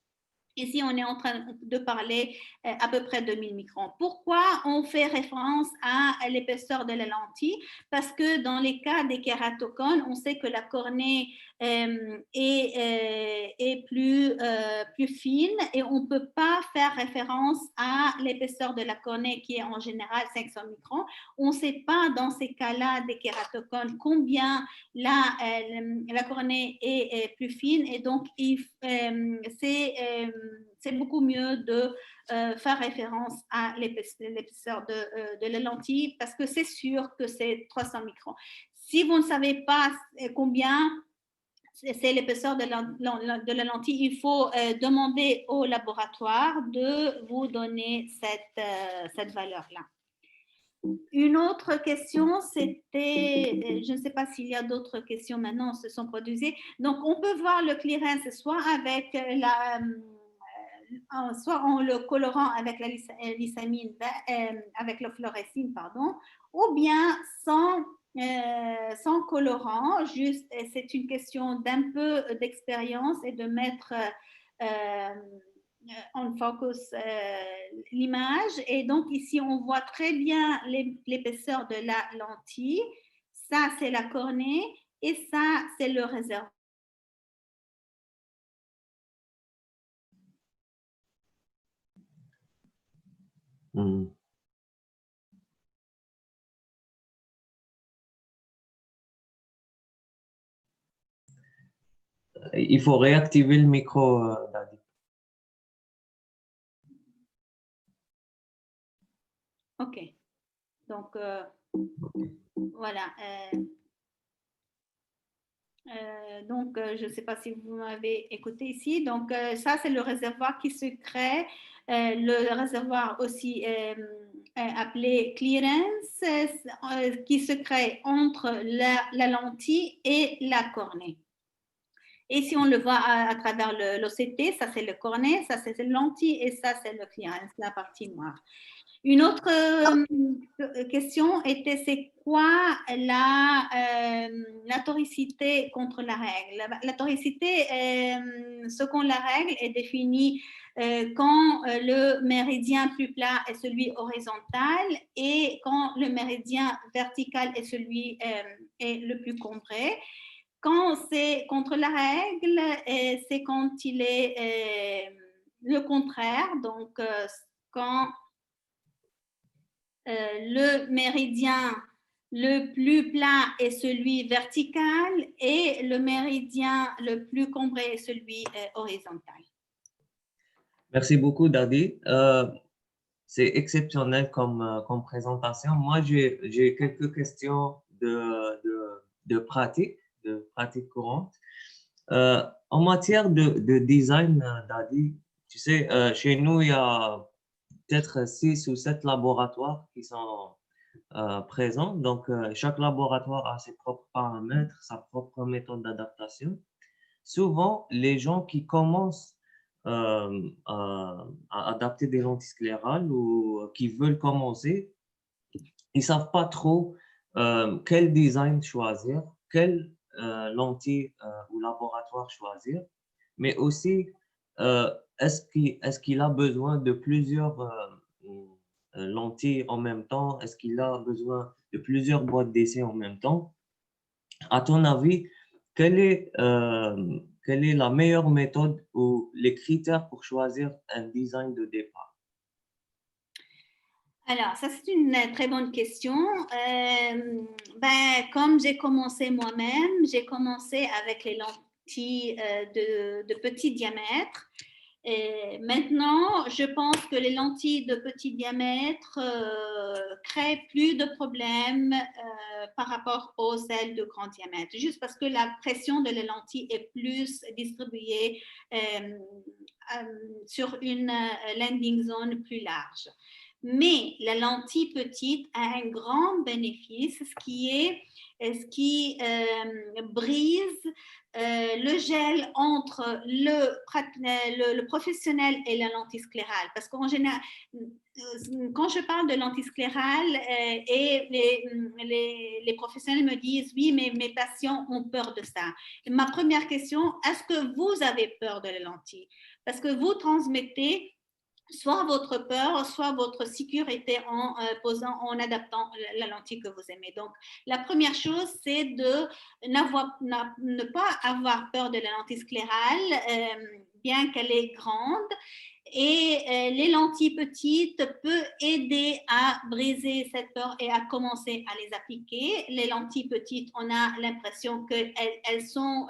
Ici, on est en train de parler à peu près de 1000 microns. Pourquoi on fait référence à l'épaisseur de la lentille? Parce que dans les cas des kératocones, on sait que la cornée est plus fine et on ne peut pas faire référence à l'épaisseur de la cornée qui est en général 500 microns. On ne sait pas dans ces cas-là des kératocones combien la cornée est plus fine, et donc c'est beaucoup mieux de faire référence à l'épaisseur de la lentille, parce que c'est sûr que c'est 300 microns. Si vous ne savez pas combien c'est l'épaisseur de la lentille, il faut demander au laboratoire de vous donner cette valeur-là. Une autre question, c'était, je ne sais pas s'il y a d'autres questions maintenant, se sont produites. Donc, on peut voir le clearance soit avec soit en le colorant avec la lysamine, avec le fluorescine, pardon, ou bien sans colorant. Juste, c'est une question d'un peu d'expérience et de mettre on focus l'image. Et donc ici, on voit très bien l'épaisseur de la lentille. Ça, c'est la cornée, et ça, c'est le réservoir. il faut réactiver le micro, Dadi. OK. Donc, voilà. Donc, je ne sais pas si vous m'avez écouté ici. Donc, ça, c'est le réservoir qui se crée. Le réservoir aussi appelé clearance, qui se crée entre la lentille et la cornée. Et si on le voit à travers l'OCT, ça c'est le cornée, ça c'est la lentille et ça c'est le clearance, la partie noire. Une autre question était, c'est quoi la toricité contre la règle? La toricité, selon la règle, est définie quand le méridien plus plat est celui horizontal et quand le méridien vertical est celui est le plus combré. Quand c'est contre la règle, c'est quand il est le contraire, donc quand le méridien le plus plat est celui vertical et le méridien le plus combré est celui horizontal. Merci beaucoup, Dadi. C'est exceptionnel comme présentation. Moi, j'ai quelques questions de pratique courante. En matière de design, Dadi, tu sais, chez nous, il y a peut-être 6 ou 7 laboratoires qui sont présents. Donc, chaque laboratoire a ses propres paramètres, sa propre méthode d'adaptation. Souvent, les gens qui commencent à adapter des lentilles sclérales ou qui veulent commencer, ils ne savent pas trop quel design choisir, quelle lentille ou laboratoire choisir, mais aussi est-ce qu'il a besoin de plusieurs lentilles en même temps? Est-ce qu'il a besoin de plusieurs boîtes d'essai en même temps? À ton avis, quelle est la meilleure méthode ou les critères pour choisir un design de départ? Alors, ça, c'est une très bonne question. Comme j'ai commencé moi-même, j'ai commencé avec les lentilles de petit diamètre. Et maintenant, je pense que les lentilles de petit diamètre créent plus de problèmes par rapport aux celles de grand diamètre, juste parce que la pression de la lentille est plus distribuée sur une landing zone plus large. Mais la lentille petite a un grand bénéfice, ce qui brise le gel entre le professionnel et la lentille sclérale. Parce qu'en général, quand je parle de lentille sclérale et les professionnels me disent « oui, mais mes patients ont peur de ça ». Ma première question, est-ce que vous avez peur de la lentille? Parce que vous transmettez soit votre peur, soit votre sécurité en adaptant la lentille que vous aimez. Donc, la première chose, c'est de ne pas avoir peur de la lentille sclérale, bien qu'elle est grande. Et les lentilles petites peuvent aider à briser cette peur et à commencer à les appliquer. Les lentilles petites, on a l'impression qu'elles sont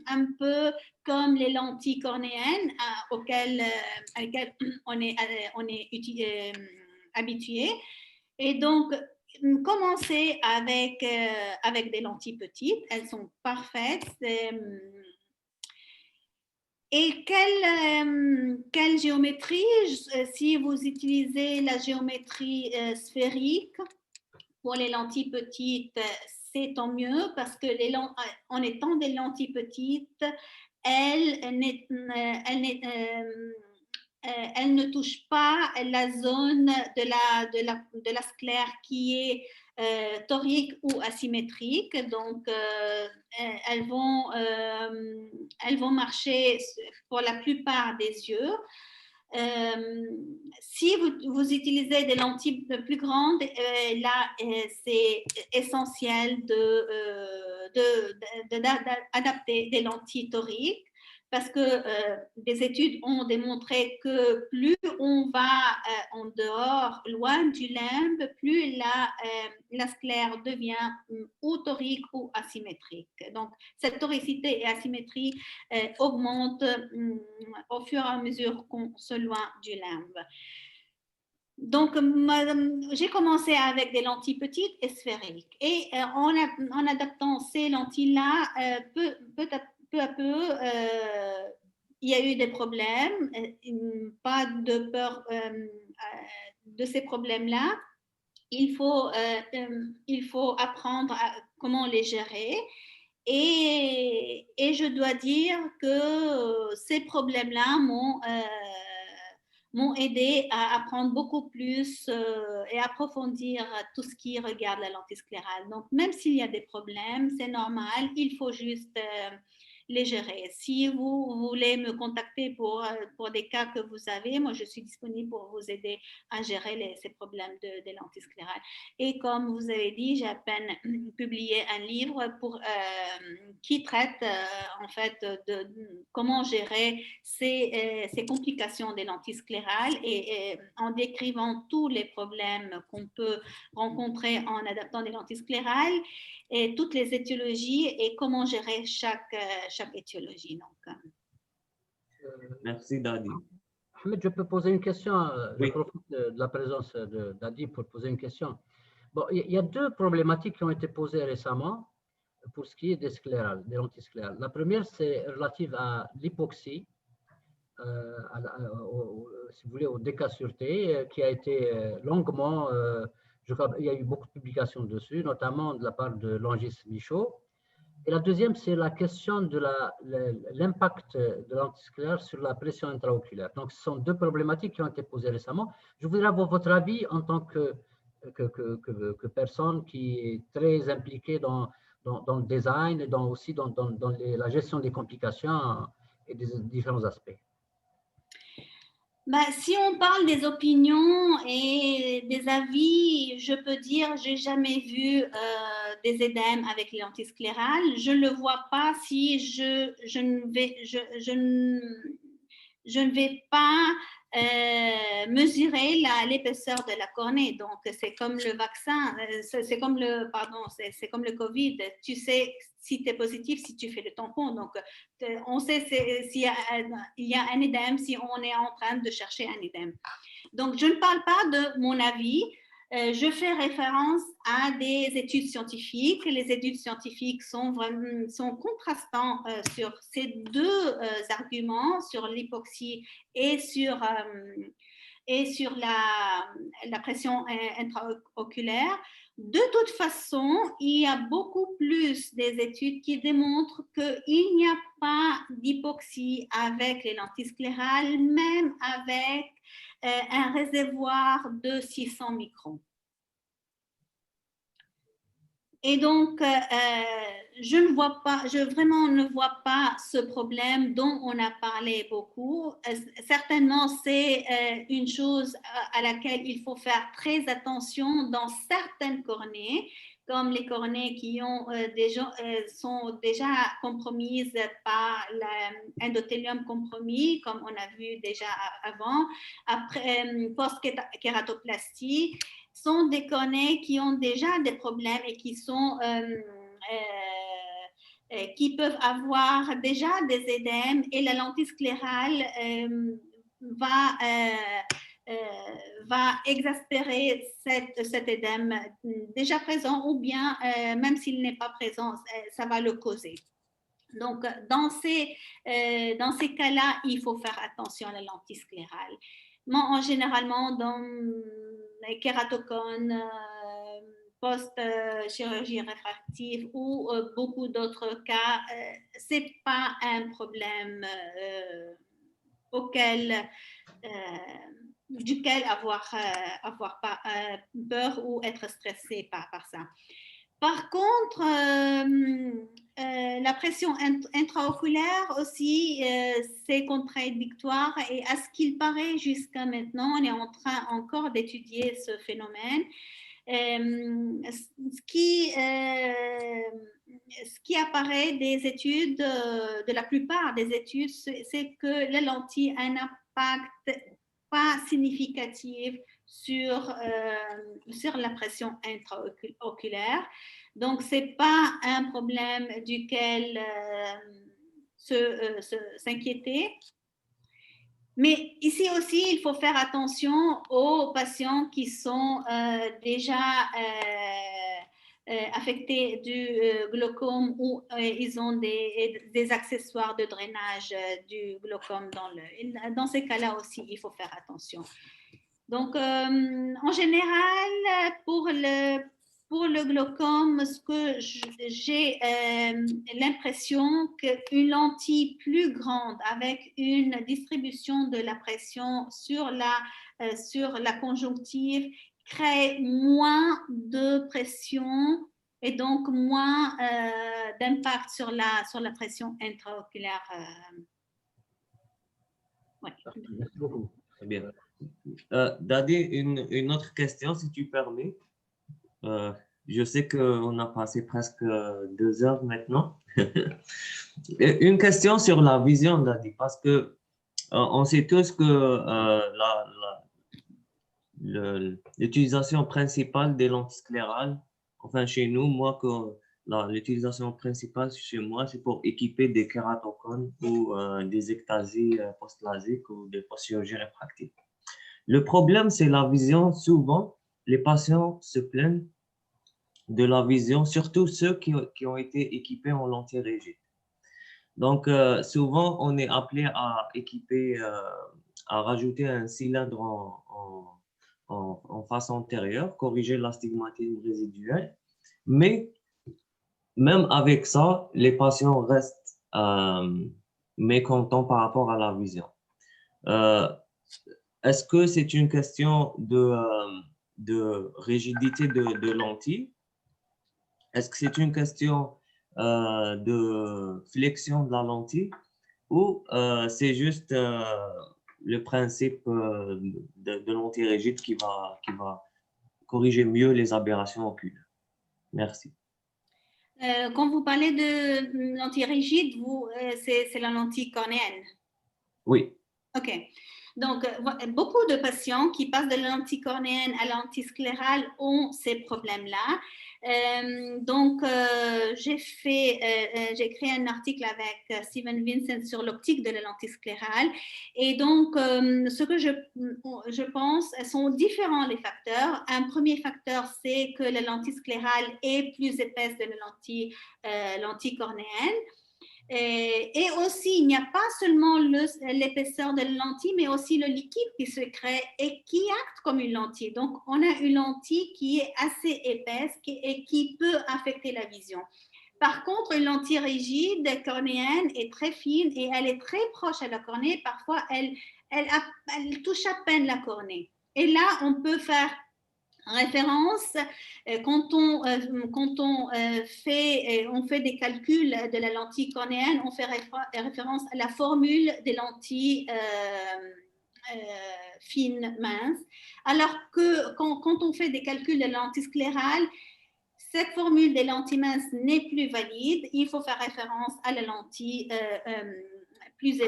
un peu comme les lentilles cornéennes auxquelles on est habitué. Et donc, commencer avec des lentilles petites, elles sont parfaites. Et quelle géométrie? Si vous utilisez la géométrie sphérique pour les lentilles petites, c'est tant mieux parce que en étant des lentilles petites, elles ne touchent pas la zone de la sclère qui est torique ou asymétrique. Donc, elles vont marcher pour la plupart des yeux. Si vous utilisez des lentilles plus grandes, là, c'est essentiel d'adapter des lentilles toriques. parce que des études ont démontré que plus on va en dehors, loin du limbe, plus la sclère devient ou torique ou asymétrique. Donc, cette toricité et asymétrie augmentent au fur et à mesure qu'on s'éloigne du limbe. Donc, j'ai commencé avec des lentilles petites et sphériques. Et en adaptant ces lentilles-là, peu à peu, il y a eu des problèmes, pas de peur de ces problèmes-là. Il faut apprendre à comment les gérer. Et je dois dire que ces problèmes-là m'ont aidé à apprendre beaucoup plus et approfondir tout ce qui regarde la lentille sclérale. Donc, même s'il y a des problèmes, c'est normal, il faut juste les gérer. Si vous voulez me contacter pour des cas que vous avez, moi, je suis disponible pour vous aider à gérer ces problèmes de lentille sclérale. Et comme vous avez dit, j'ai à peine publié un livre qui traite en fait de comment gérer ces complications des lentilles sclérales et en décrivant tous les problèmes qu'on peut rencontrer en adaptant des lentilles sclérales et toutes les étiologies et comment gérer chaque étiologie. Donc. Merci, Dadi. Ahmed, je peux poser une question. Oui. Je profite de la présence de Dadi pour poser une question. Bon, il y a deux problématiques qui ont été posées récemment pour ce qui est des sclérales, des lentilles sclérales. La première, c'est relative à l'hypoxie, si vous voulez, au DK sur T, qui a été longuement, je crois, il y a eu beaucoup de publications dessus, notamment de la part de Langis Michaud. Et la deuxième, c'est la question de l'impact de l'antisclère sur la pression intraoculaire. Donc, ce sont deux problématiques qui ont été posées récemment. Je voudrais avoir votre avis en tant que personne qui est très impliquée dans le design et aussi dans la gestion des complications et des différents aspects. Si on parle des opinions et des avis, je peux dire, j'ai jamais vu des édèmes avec les lentilles sclérales. Je ne le vois pas si je ne vais pas mesurer l'épaisseur de la cornée. Donc, c'est comme le vaccin, c'est comme le Covid. Tu sais si tu es positif, si tu fais le tampon. Donc, on sait s'il y a un édème, si on est en train de chercher un édème. Donc, je ne parle pas de mon avis. Je fais référence à des études scientifiques. Les études scientifiques sont contrastants sur ces deux arguments, sur l'hypoxie et sur la pression intraoculaire. De toute façon, il y a beaucoup plus des études qui démontrent qu'il n'y a pas d'hypoxie avec les lentilles sclérales, même avec un réservoir de 600 microns. Et donc, je vraiment ne vois pas ce problème dont on a parlé beaucoup. Certainement, c'est une chose à laquelle il faut faire très attention dans certaines cornées, comme les cornées qui sont déjà compromises par l'endothélium compromis, comme on a vu déjà avant, après post-kératoplastie, sont des cornées qui ont déjà des problèmes et qui peuvent avoir déjà des édèmes, et la lentille sclérale va exaspérer cet édème déjà présent, ou bien même s'il n'est pas présent, ça va le causer. Donc, dans ces cas-là, il faut faire attention à la lentille sclérale. Généralement, dans les kératocones, post-chirurgie réfractive ou beaucoup d'autres cas, ce n'est pas un problème duquel avoir peur ou être stressé par ça. Par contre, la pression intraoculaire aussi, c'est contradictoire, et à ce qu'il paraît jusqu'à maintenant, on est en train encore d'étudier ce phénomène. Ce qui apparaît des études, de la plupart des études, c'est que la lentille a un impact pas significatif sur la pression intraoculaire. Donc, ce n'est pas un problème duquel s'inquiéter. Mais ici aussi, il faut faire attention aux patients qui sont déjà affectés du glaucome ou ils ont des accessoires de drainage du glaucome dans l'œil. Dans ces cas-là aussi, il faut faire attention. Donc, en général, pour le glaucome, ce que j'ai l'impression qu'une lentille plus grande avec une distribution de la pression sur la conjonctive crée moins de pression et donc moins d'impact sur la pression intraoculaire. Ouais. Merci beaucoup. Très bien. Dadi, une autre question, si tu permets. Je sais qu'on a passé presque 2 heures maintenant. Une question sur la vision, Dadi, parce que on sait tous que l'utilisation principale des lentilles sclérales, enfin chez nous, l'utilisation principale chez moi, c'est pour équiper des kératocones ou des ectasies post-lasiques ou des post-chirurgies réfractives. Le problème, c'est la vision. Souvent, les patients se plaignent de la vision, surtout ceux qui ont été équipés en lentilles rigides. Donc, souvent, on est appelé à équiper, à rajouter un cylindre en face antérieure, corriger l'astigmatisme résiduel. Mais même avec ça, les patients restent mécontents par rapport à la vision. Est-ce que c'est une question de rigidité de lentilles? Est-ce que c'est une question de flexion de la lentille ou c'est juste le principe de lentille rigide qui va corriger mieux les aberrations oculaires? Merci. Quand vous parlez de lentille rigide, c'est la lentille cornéenne? Oui. OK. Donc, beaucoup de patients qui passent de la lentille cornéenne à la lentille sclérale ont ces problèmes-là. Donc, j'ai créé un article avec Steven Vincent sur l'optique de la lentille sclérale. Et donc, ce que je pense, sont différents les facteurs. Un premier facteur, c'est que la lentille sclérale est plus épaisse que la lentille cornéenne. Et aussi, il n'y a pas seulement l'épaisseur de la lentille, mais aussi le liquide qui se crée et qui acte comme une lentille. Donc, on a une lentille qui est assez épaisse et qui peut affecter la vision. Par contre, une lentille rigide cornéenne est très fine et elle est très proche à la cornée. Parfois, elle touche à peine la cornée. Et là, on peut faire référence, quand on fait des calculs de la lentille cornéenne, on fait référence à la formule des lentilles fines, minces, alors que quand on fait des calculs de la lentille sclérale, cette formule des lentilles minces n'est plus valide. Il faut faire référence à la lentille plus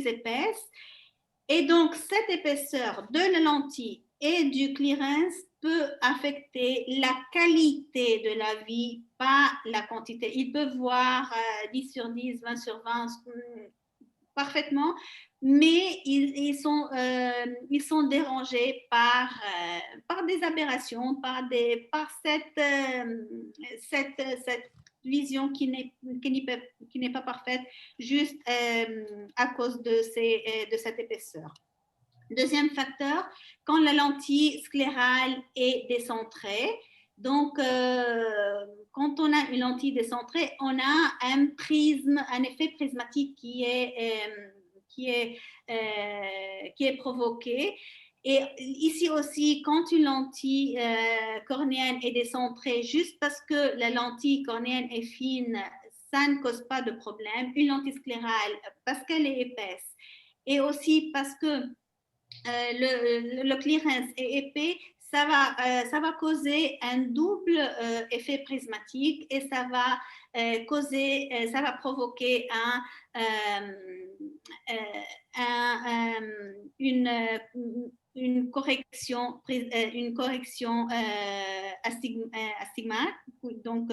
épaisse. Et donc, cette épaisseur de la lentille et du clearance peut affecter la qualité de la vie, pas la quantité. Ils peuvent voir 10 sur 10, 20 sur 20 parfaitement, mais ils sont dérangés par des aberrations, par cette vision qui n'est pas parfaite, juste à cause de cette épaisseur. Deuxième facteur, quand la lentille sclérale est décentrée, donc quand on a une lentille décentrée, on a un effet prismatique qui est provoqué. Et ici aussi, quand une lentille cornéenne est décentrée, juste parce que la lentille cornéenne est fine, ça ne cause pas de problème. Une lentille sclérale, parce qu'elle est épaisse, et aussi parce que le clearance est épais, ça va causer un double effet prismatique et ça va ça va provoquer une correction astigmate. Donc,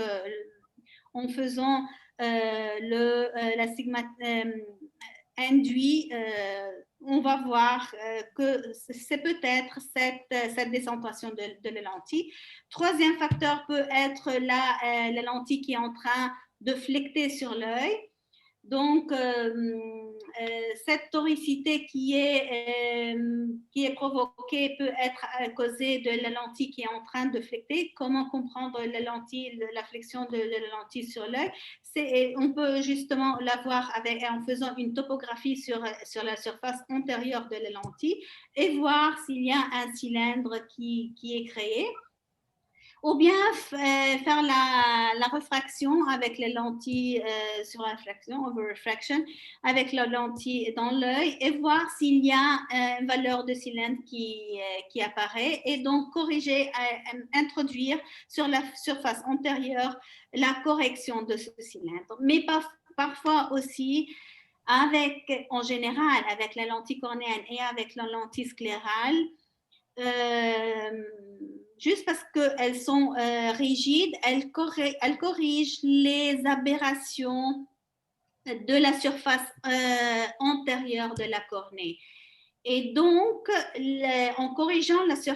en faisant l'astigmate induit, on va voir que c'est peut-être cette décentration de la lentille. Troisième facteur peut être la lentille qui est en train de flecter sur l'œil. Donc, cette toricité qui est provoquée peut être causée de la lentille qui est en train de flecter. Comment comprendre la flexion de la lentille sur l'œil? On peut justement la voir en faisant une topographie sur la surface antérieure de la lentille et voir s'il y a un cylindre qui est créé. Ou bien faire la refraction avec les lentilles sur la réfraction, over-refraction, avec la lentille dans l'œil et voir s'il y a une valeur de cylindre qui apparaît et donc corriger, introduire sur la surface antérieure la correction de ce cylindre. Mais parfois aussi, en général, avec la lentille cornéenne et avec la lentille sclérale, juste parce qu'elles sont rigides, elles corrigent les aberrations de la surface antérieure de la cornée. Et donc, en corrigeant les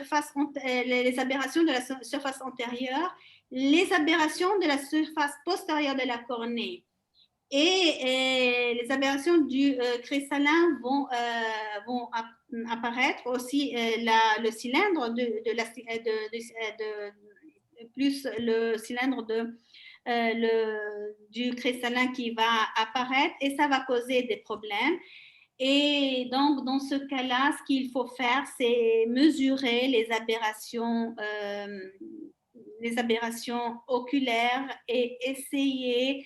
aberrations de la surface antérieure, les aberrations de la surface postérieure de la cornée et les aberrations du cristallin vont apparaître aussi le cylindre plus le cylindre du cristallin qui va apparaître et ça va causer des problèmes. Et donc, dans ce cas-là, ce qu'il faut faire, c'est mesurer les aberrations oculaires et essayer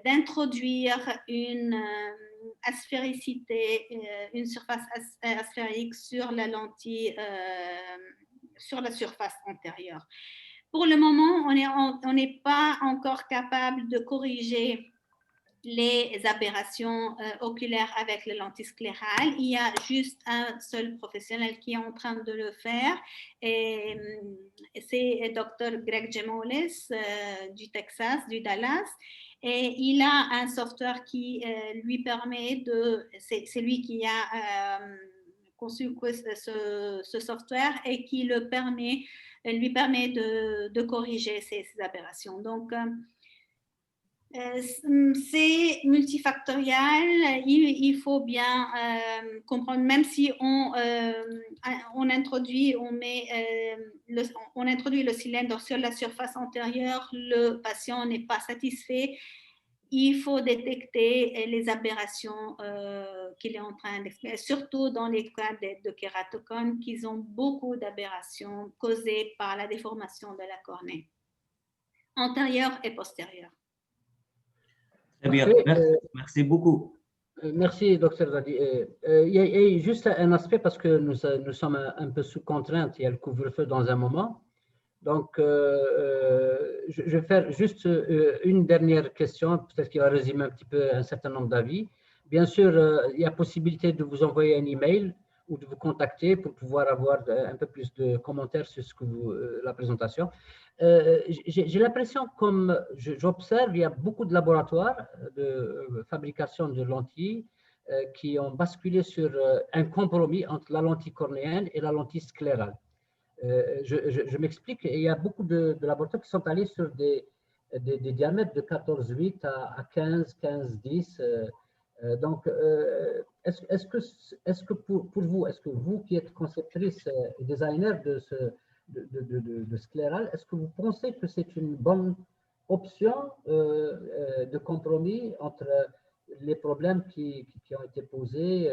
d'introduire une asphéricité, une surface asphérique sur la lentille, sur la surface antérieure. Pour le moment, on n'est pas encore capable de corriger les aberrations oculaires avec la lentille sclérale. Il y a juste un seul professionnel qui est en train de le faire et c'est Dr. Greg Gemolis du Texas, du Dallas. Et il a un software qui lui permet c'est lui qui a conçu ce software et qui lui permet de corriger ces aberrations. Donc, c'est multifactoriel, il faut bien comprendre, même si on introduit le cylindre sur la surface antérieure, le patient n'est pas satisfait, il faut détecter les aberrations qu'il est en train d'expliquer, surtout dans les cas de kératocones, qui ont beaucoup d'aberrations causées par la déformation de la cornée, antérieure et postérieure. Très bien, merci beaucoup. Merci, docteur Dadi. Il y a juste un aspect parce que nous sommes un peu sous contrainte, il y a le couvre-feu dans un moment. Donc, je vais faire juste une dernière question, peut-être qu'il va résumer un petit peu un certain nombre d'avis. Bien sûr, il y a possibilité de vous envoyer un email ou de vous contacter pour pouvoir avoir un peu plus de commentaires sur la présentation. J'ai l'impression, comme j'observe, il y a beaucoup de laboratoires de fabrication de lentilles qui ont basculé sur un compromis entre la lentille cornéenne et la lentille sclérale. Je m'explique, il y a beaucoup de laboratoires qui sont allés sur des diamètres de 14,8 à 15,10. Donc, est-ce que pour vous, est-ce que vous qui êtes conceptrice et designer de sclérale, est-ce que vous pensez que c'est une bonne option de compromis entre les problèmes qui ont été posés?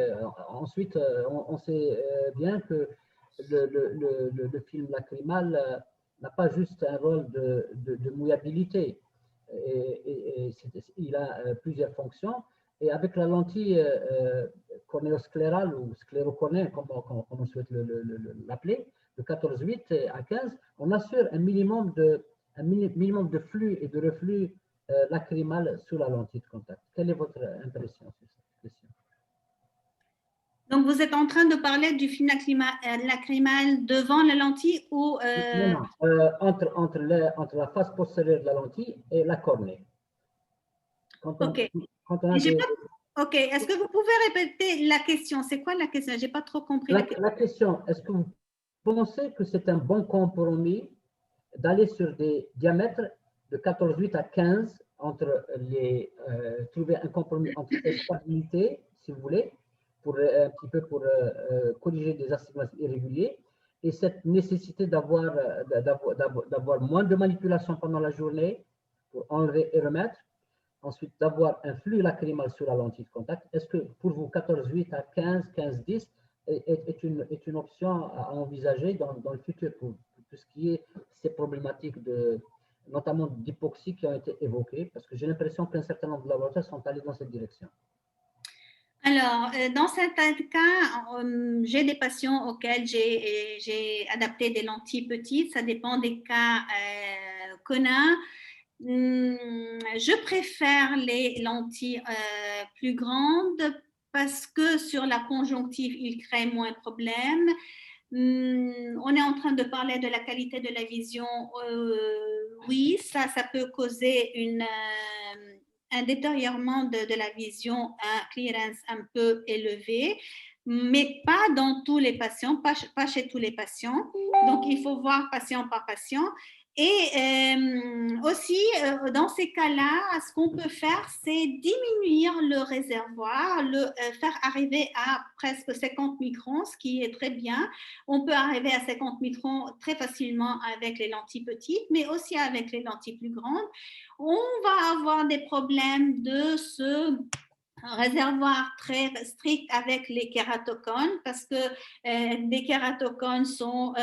Ensuite, on sait bien que le film lacrymal n'a pas juste un rôle de mouillabilité, il a plusieurs fonctions. Et avec la lentille cornéosclérale ou sclérocornéenne, comme on souhaite l'appeler, de 14,8 à 15, on assure un minimum de flux et de reflux lacrymal sous la lentille de contact. Quelle est votre impression sur cette question? Donc, vous êtes en train de parler du flux lacrymal devant la lentille ou… Non, entre la face postérieure de la lentille et la cornée. Quand on a Ok, est-ce que vous pouvez répéter la question? C'est quoi la question? Je n'ai pas trop compris. La question, est-ce que vous pensez que c'est un bon compromis d'aller sur des diamètres de 14,8 à 15 trouver un compromis entre stabilité, si vous voulez, un petit peu pour corriger des astigmatismes irréguliers, et cette nécessité d'avoir moins de manipulation pendant la journée pour enlever et remettre, ensuite d'avoir un flux lacrymal sur la lentille de contact. Est-ce que pour vous 14,8 à 15, 15,10 est une option à envisager dans le futur pour tout ce qui est ces problématiques notamment d'hypoxie qui ont été évoquées, parce que j'ai l'impression qu'un certain nombre de laboratoires sont allés dans cette direction. Alors, dans certains cas, j'ai des patients auxquels j'ai adapté des lentilles petites. Ça dépend des cas qu'on a. Je préfère les lentilles plus grandes parce que sur la conjonctive, ils créent moins de problèmes. On est en train de parler de la qualité de la vision. Oui, ça peut causer un détériorement de la vision, un clearance un peu élevé, mais pas dans tous les patients, pas chez tous les patients. Donc, il faut voir patient par patient. Et aussi, dans ces cas-là, ce qu'on peut faire, c'est diminuer le réservoir, faire arriver à presque 50 microns, ce qui est très bien. On peut arriver à 50 microns très facilement avec les lentilles petites, mais aussi avec les lentilles plus grandes. On va avoir des problèmes de ce réservoir très strict avec les kératocones parce que les kératocones sont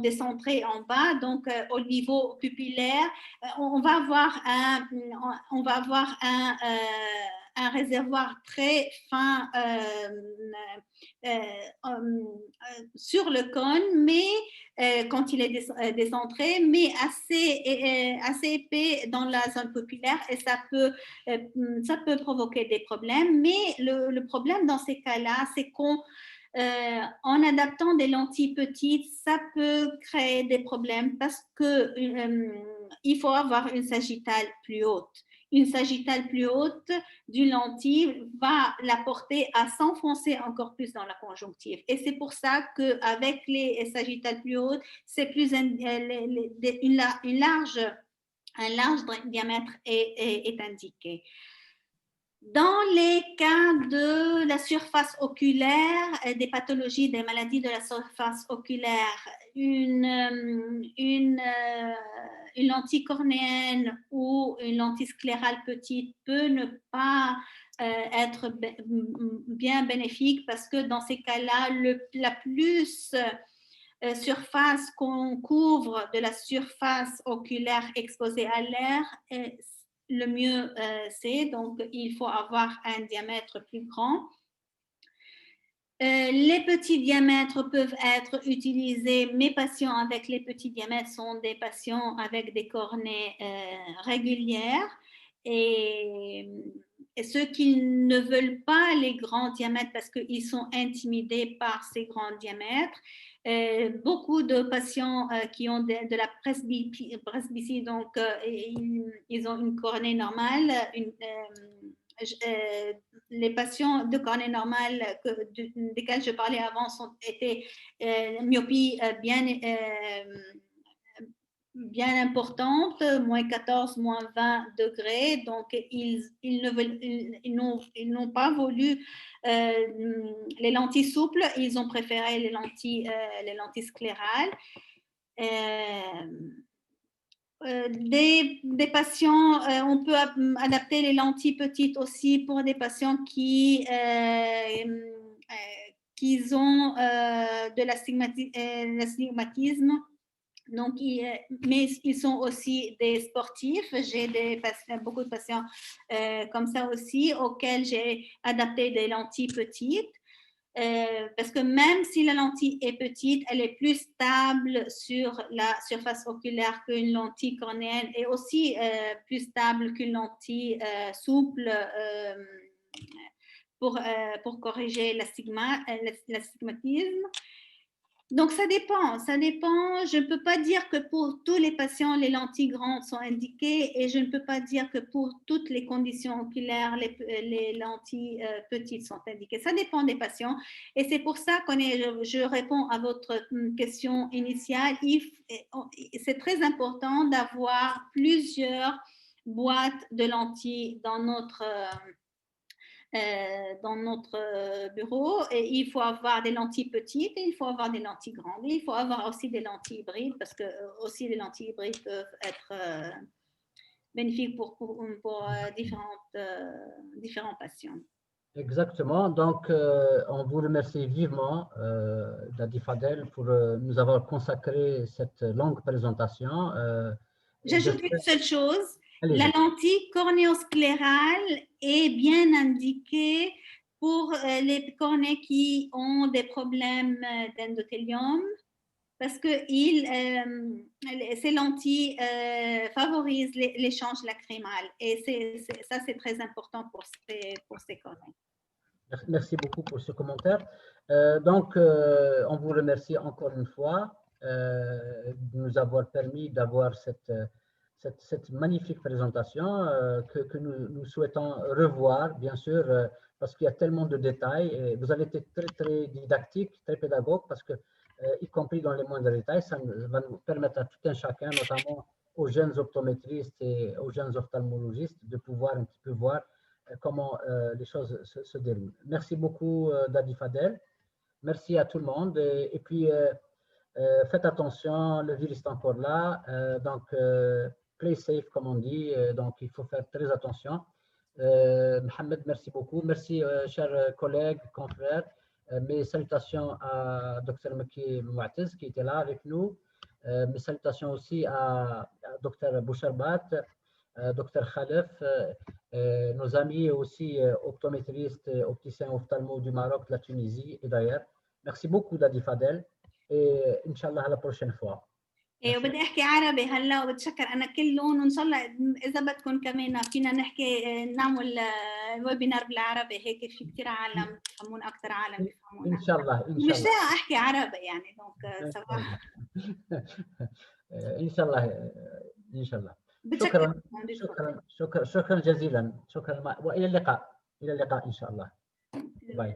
décentrés en bas, donc au niveau pupillaire, on va avoir un réservoir très fin sur le cône, mais quand il est décentré, mais assez épais dans la zone pupillaire, et ça peut provoquer des problèmes. Mais le problème dans ces cas-là, c'est qu'en adaptant des lentilles petites, ça peut créer des problèmes parce que il faut avoir une sagittale plus haute. Une sagittale plus haute d'une lentille va la porter à s'enfoncer encore plus dans la conjonctive. Et c'est pour ça qu'avec les sagittales plus hautes, c'est plus un large diamètre est indiqué. Dans les cas de la surface oculaire, des pathologies, des maladies de la surface oculaire, une lentille cornéenne ou une lentille sclérale petite peut ne pas être bien bénéfique parce que dans ces cas-là, la plus surface qu'on couvre de la surface oculaire exposée à l'air, le mieux c'est. Donc, il faut avoir un diamètre plus grand. Les petits diamètres peuvent être utilisés. Mes patients avec les petits diamètres sont des patients avec des cornées régulières. Et ceux qui ne veulent pas les grands diamètres parce qu'ils sont intimidés par ces grands diamètres, beaucoup de patients qui ont de la presbytie, donc ils ont une cornée normale, les patients de cornée normale desquels je parlais avant étaient myopie bien importante, moins 14, moins 20 degrés. Donc, ils n'ont pas voulu les lentilles souples, ils ont préféré les lentilles sclérales. Des patients, on peut adapter les lentilles petites aussi pour des patients qui ont de l'astigmatisme Donc, mais ils sont aussi des sportifs. J'ai beaucoup de patients comme ça aussi, auxquels j'ai adapté des lentilles petites. Parce que même si la lentille est petite, elle est plus stable sur la surface oculaire qu'une lentille cornéenne et aussi plus stable qu'une lentille souple pour corriger l'astigmatisme. Donc, ça dépend. Je ne peux pas dire que pour tous les patients, les lentilles grandes sont indiquées et je ne peux pas dire que pour toutes les conditions oculaires, les lentilles petites sont indiquées. Ça dépend des patients et c'est pour ça que je réponds à votre question initiale. C'est très important d'avoir plusieurs boîtes de lentilles dans notre bureau et il faut avoir des lentilles petites et il faut avoir des lentilles grandes. Et il faut avoir aussi des lentilles hybrides parce que aussi les lentilles hybrides peuvent être bénéfiques pour différents patients. Exactement. Donc, on vous remercie vivement, Dadi Fadel, pour nous avoir consacré cette longue présentation. J'ajoute une seule chose. La lentille cornéosclérale est bien indiquée pour les cornées qui ont des problèmes d'endothélium parce que ces lentilles favorisent l'échange lacrymal et ça c'est très important pour ces cornées. Merci beaucoup pour ce commentaire. Donc, on vous remercie encore une fois de nous avoir permis d'avoir cette magnifique présentation que nous souhaitons revoir, bien sûr, parce qu'il y a tellement de détails. Et vous avez été très, très didactique, très pédagogue, parce que, y compris dans les moindres détails, ça va nous permettre à tout un chacun, notamment aux jeunes optométristes et aux jeunes ophtalmologistes, de pouvoir un petit peu voir comment les choses se déroulent. Merci beaucoup, Dadi Fadel. Merci à tout le monde. Et puis, faites attention, le virus est encore là. Donc, play safe, comme on dit. Donc, il faut faire très attention. Mohamed, merci beaucoup. Merci, chers collègues, confrères. Mes salutations à Dr Maki Mouatez qui était là avec nous. Mes salutations aussi à Dr Boucharbat, Dr Khalef, nos amis aussi optométristes, opticiens ophtalmo du Maroc, de la Tunisie et d'ailleurs. Merci beaucoup, Dadi Fadel. Et Inch'Allah, à la prochaine fois. وبدي احكي عربي هلا وبتشكر انا كلهم وان شاء الله اذا بدكم كمان فينا نحكي نعمل ويبينار بالعربي هيك في كثير عالم بيفهمون اكثر عالم بيفهمونا ان شاء الله مشتاقه احكي عربي يعني دونك صباح ان شاء الله ان شاء الله شكرا جزيلا شكرا والى اللقاء ان شاء الله باي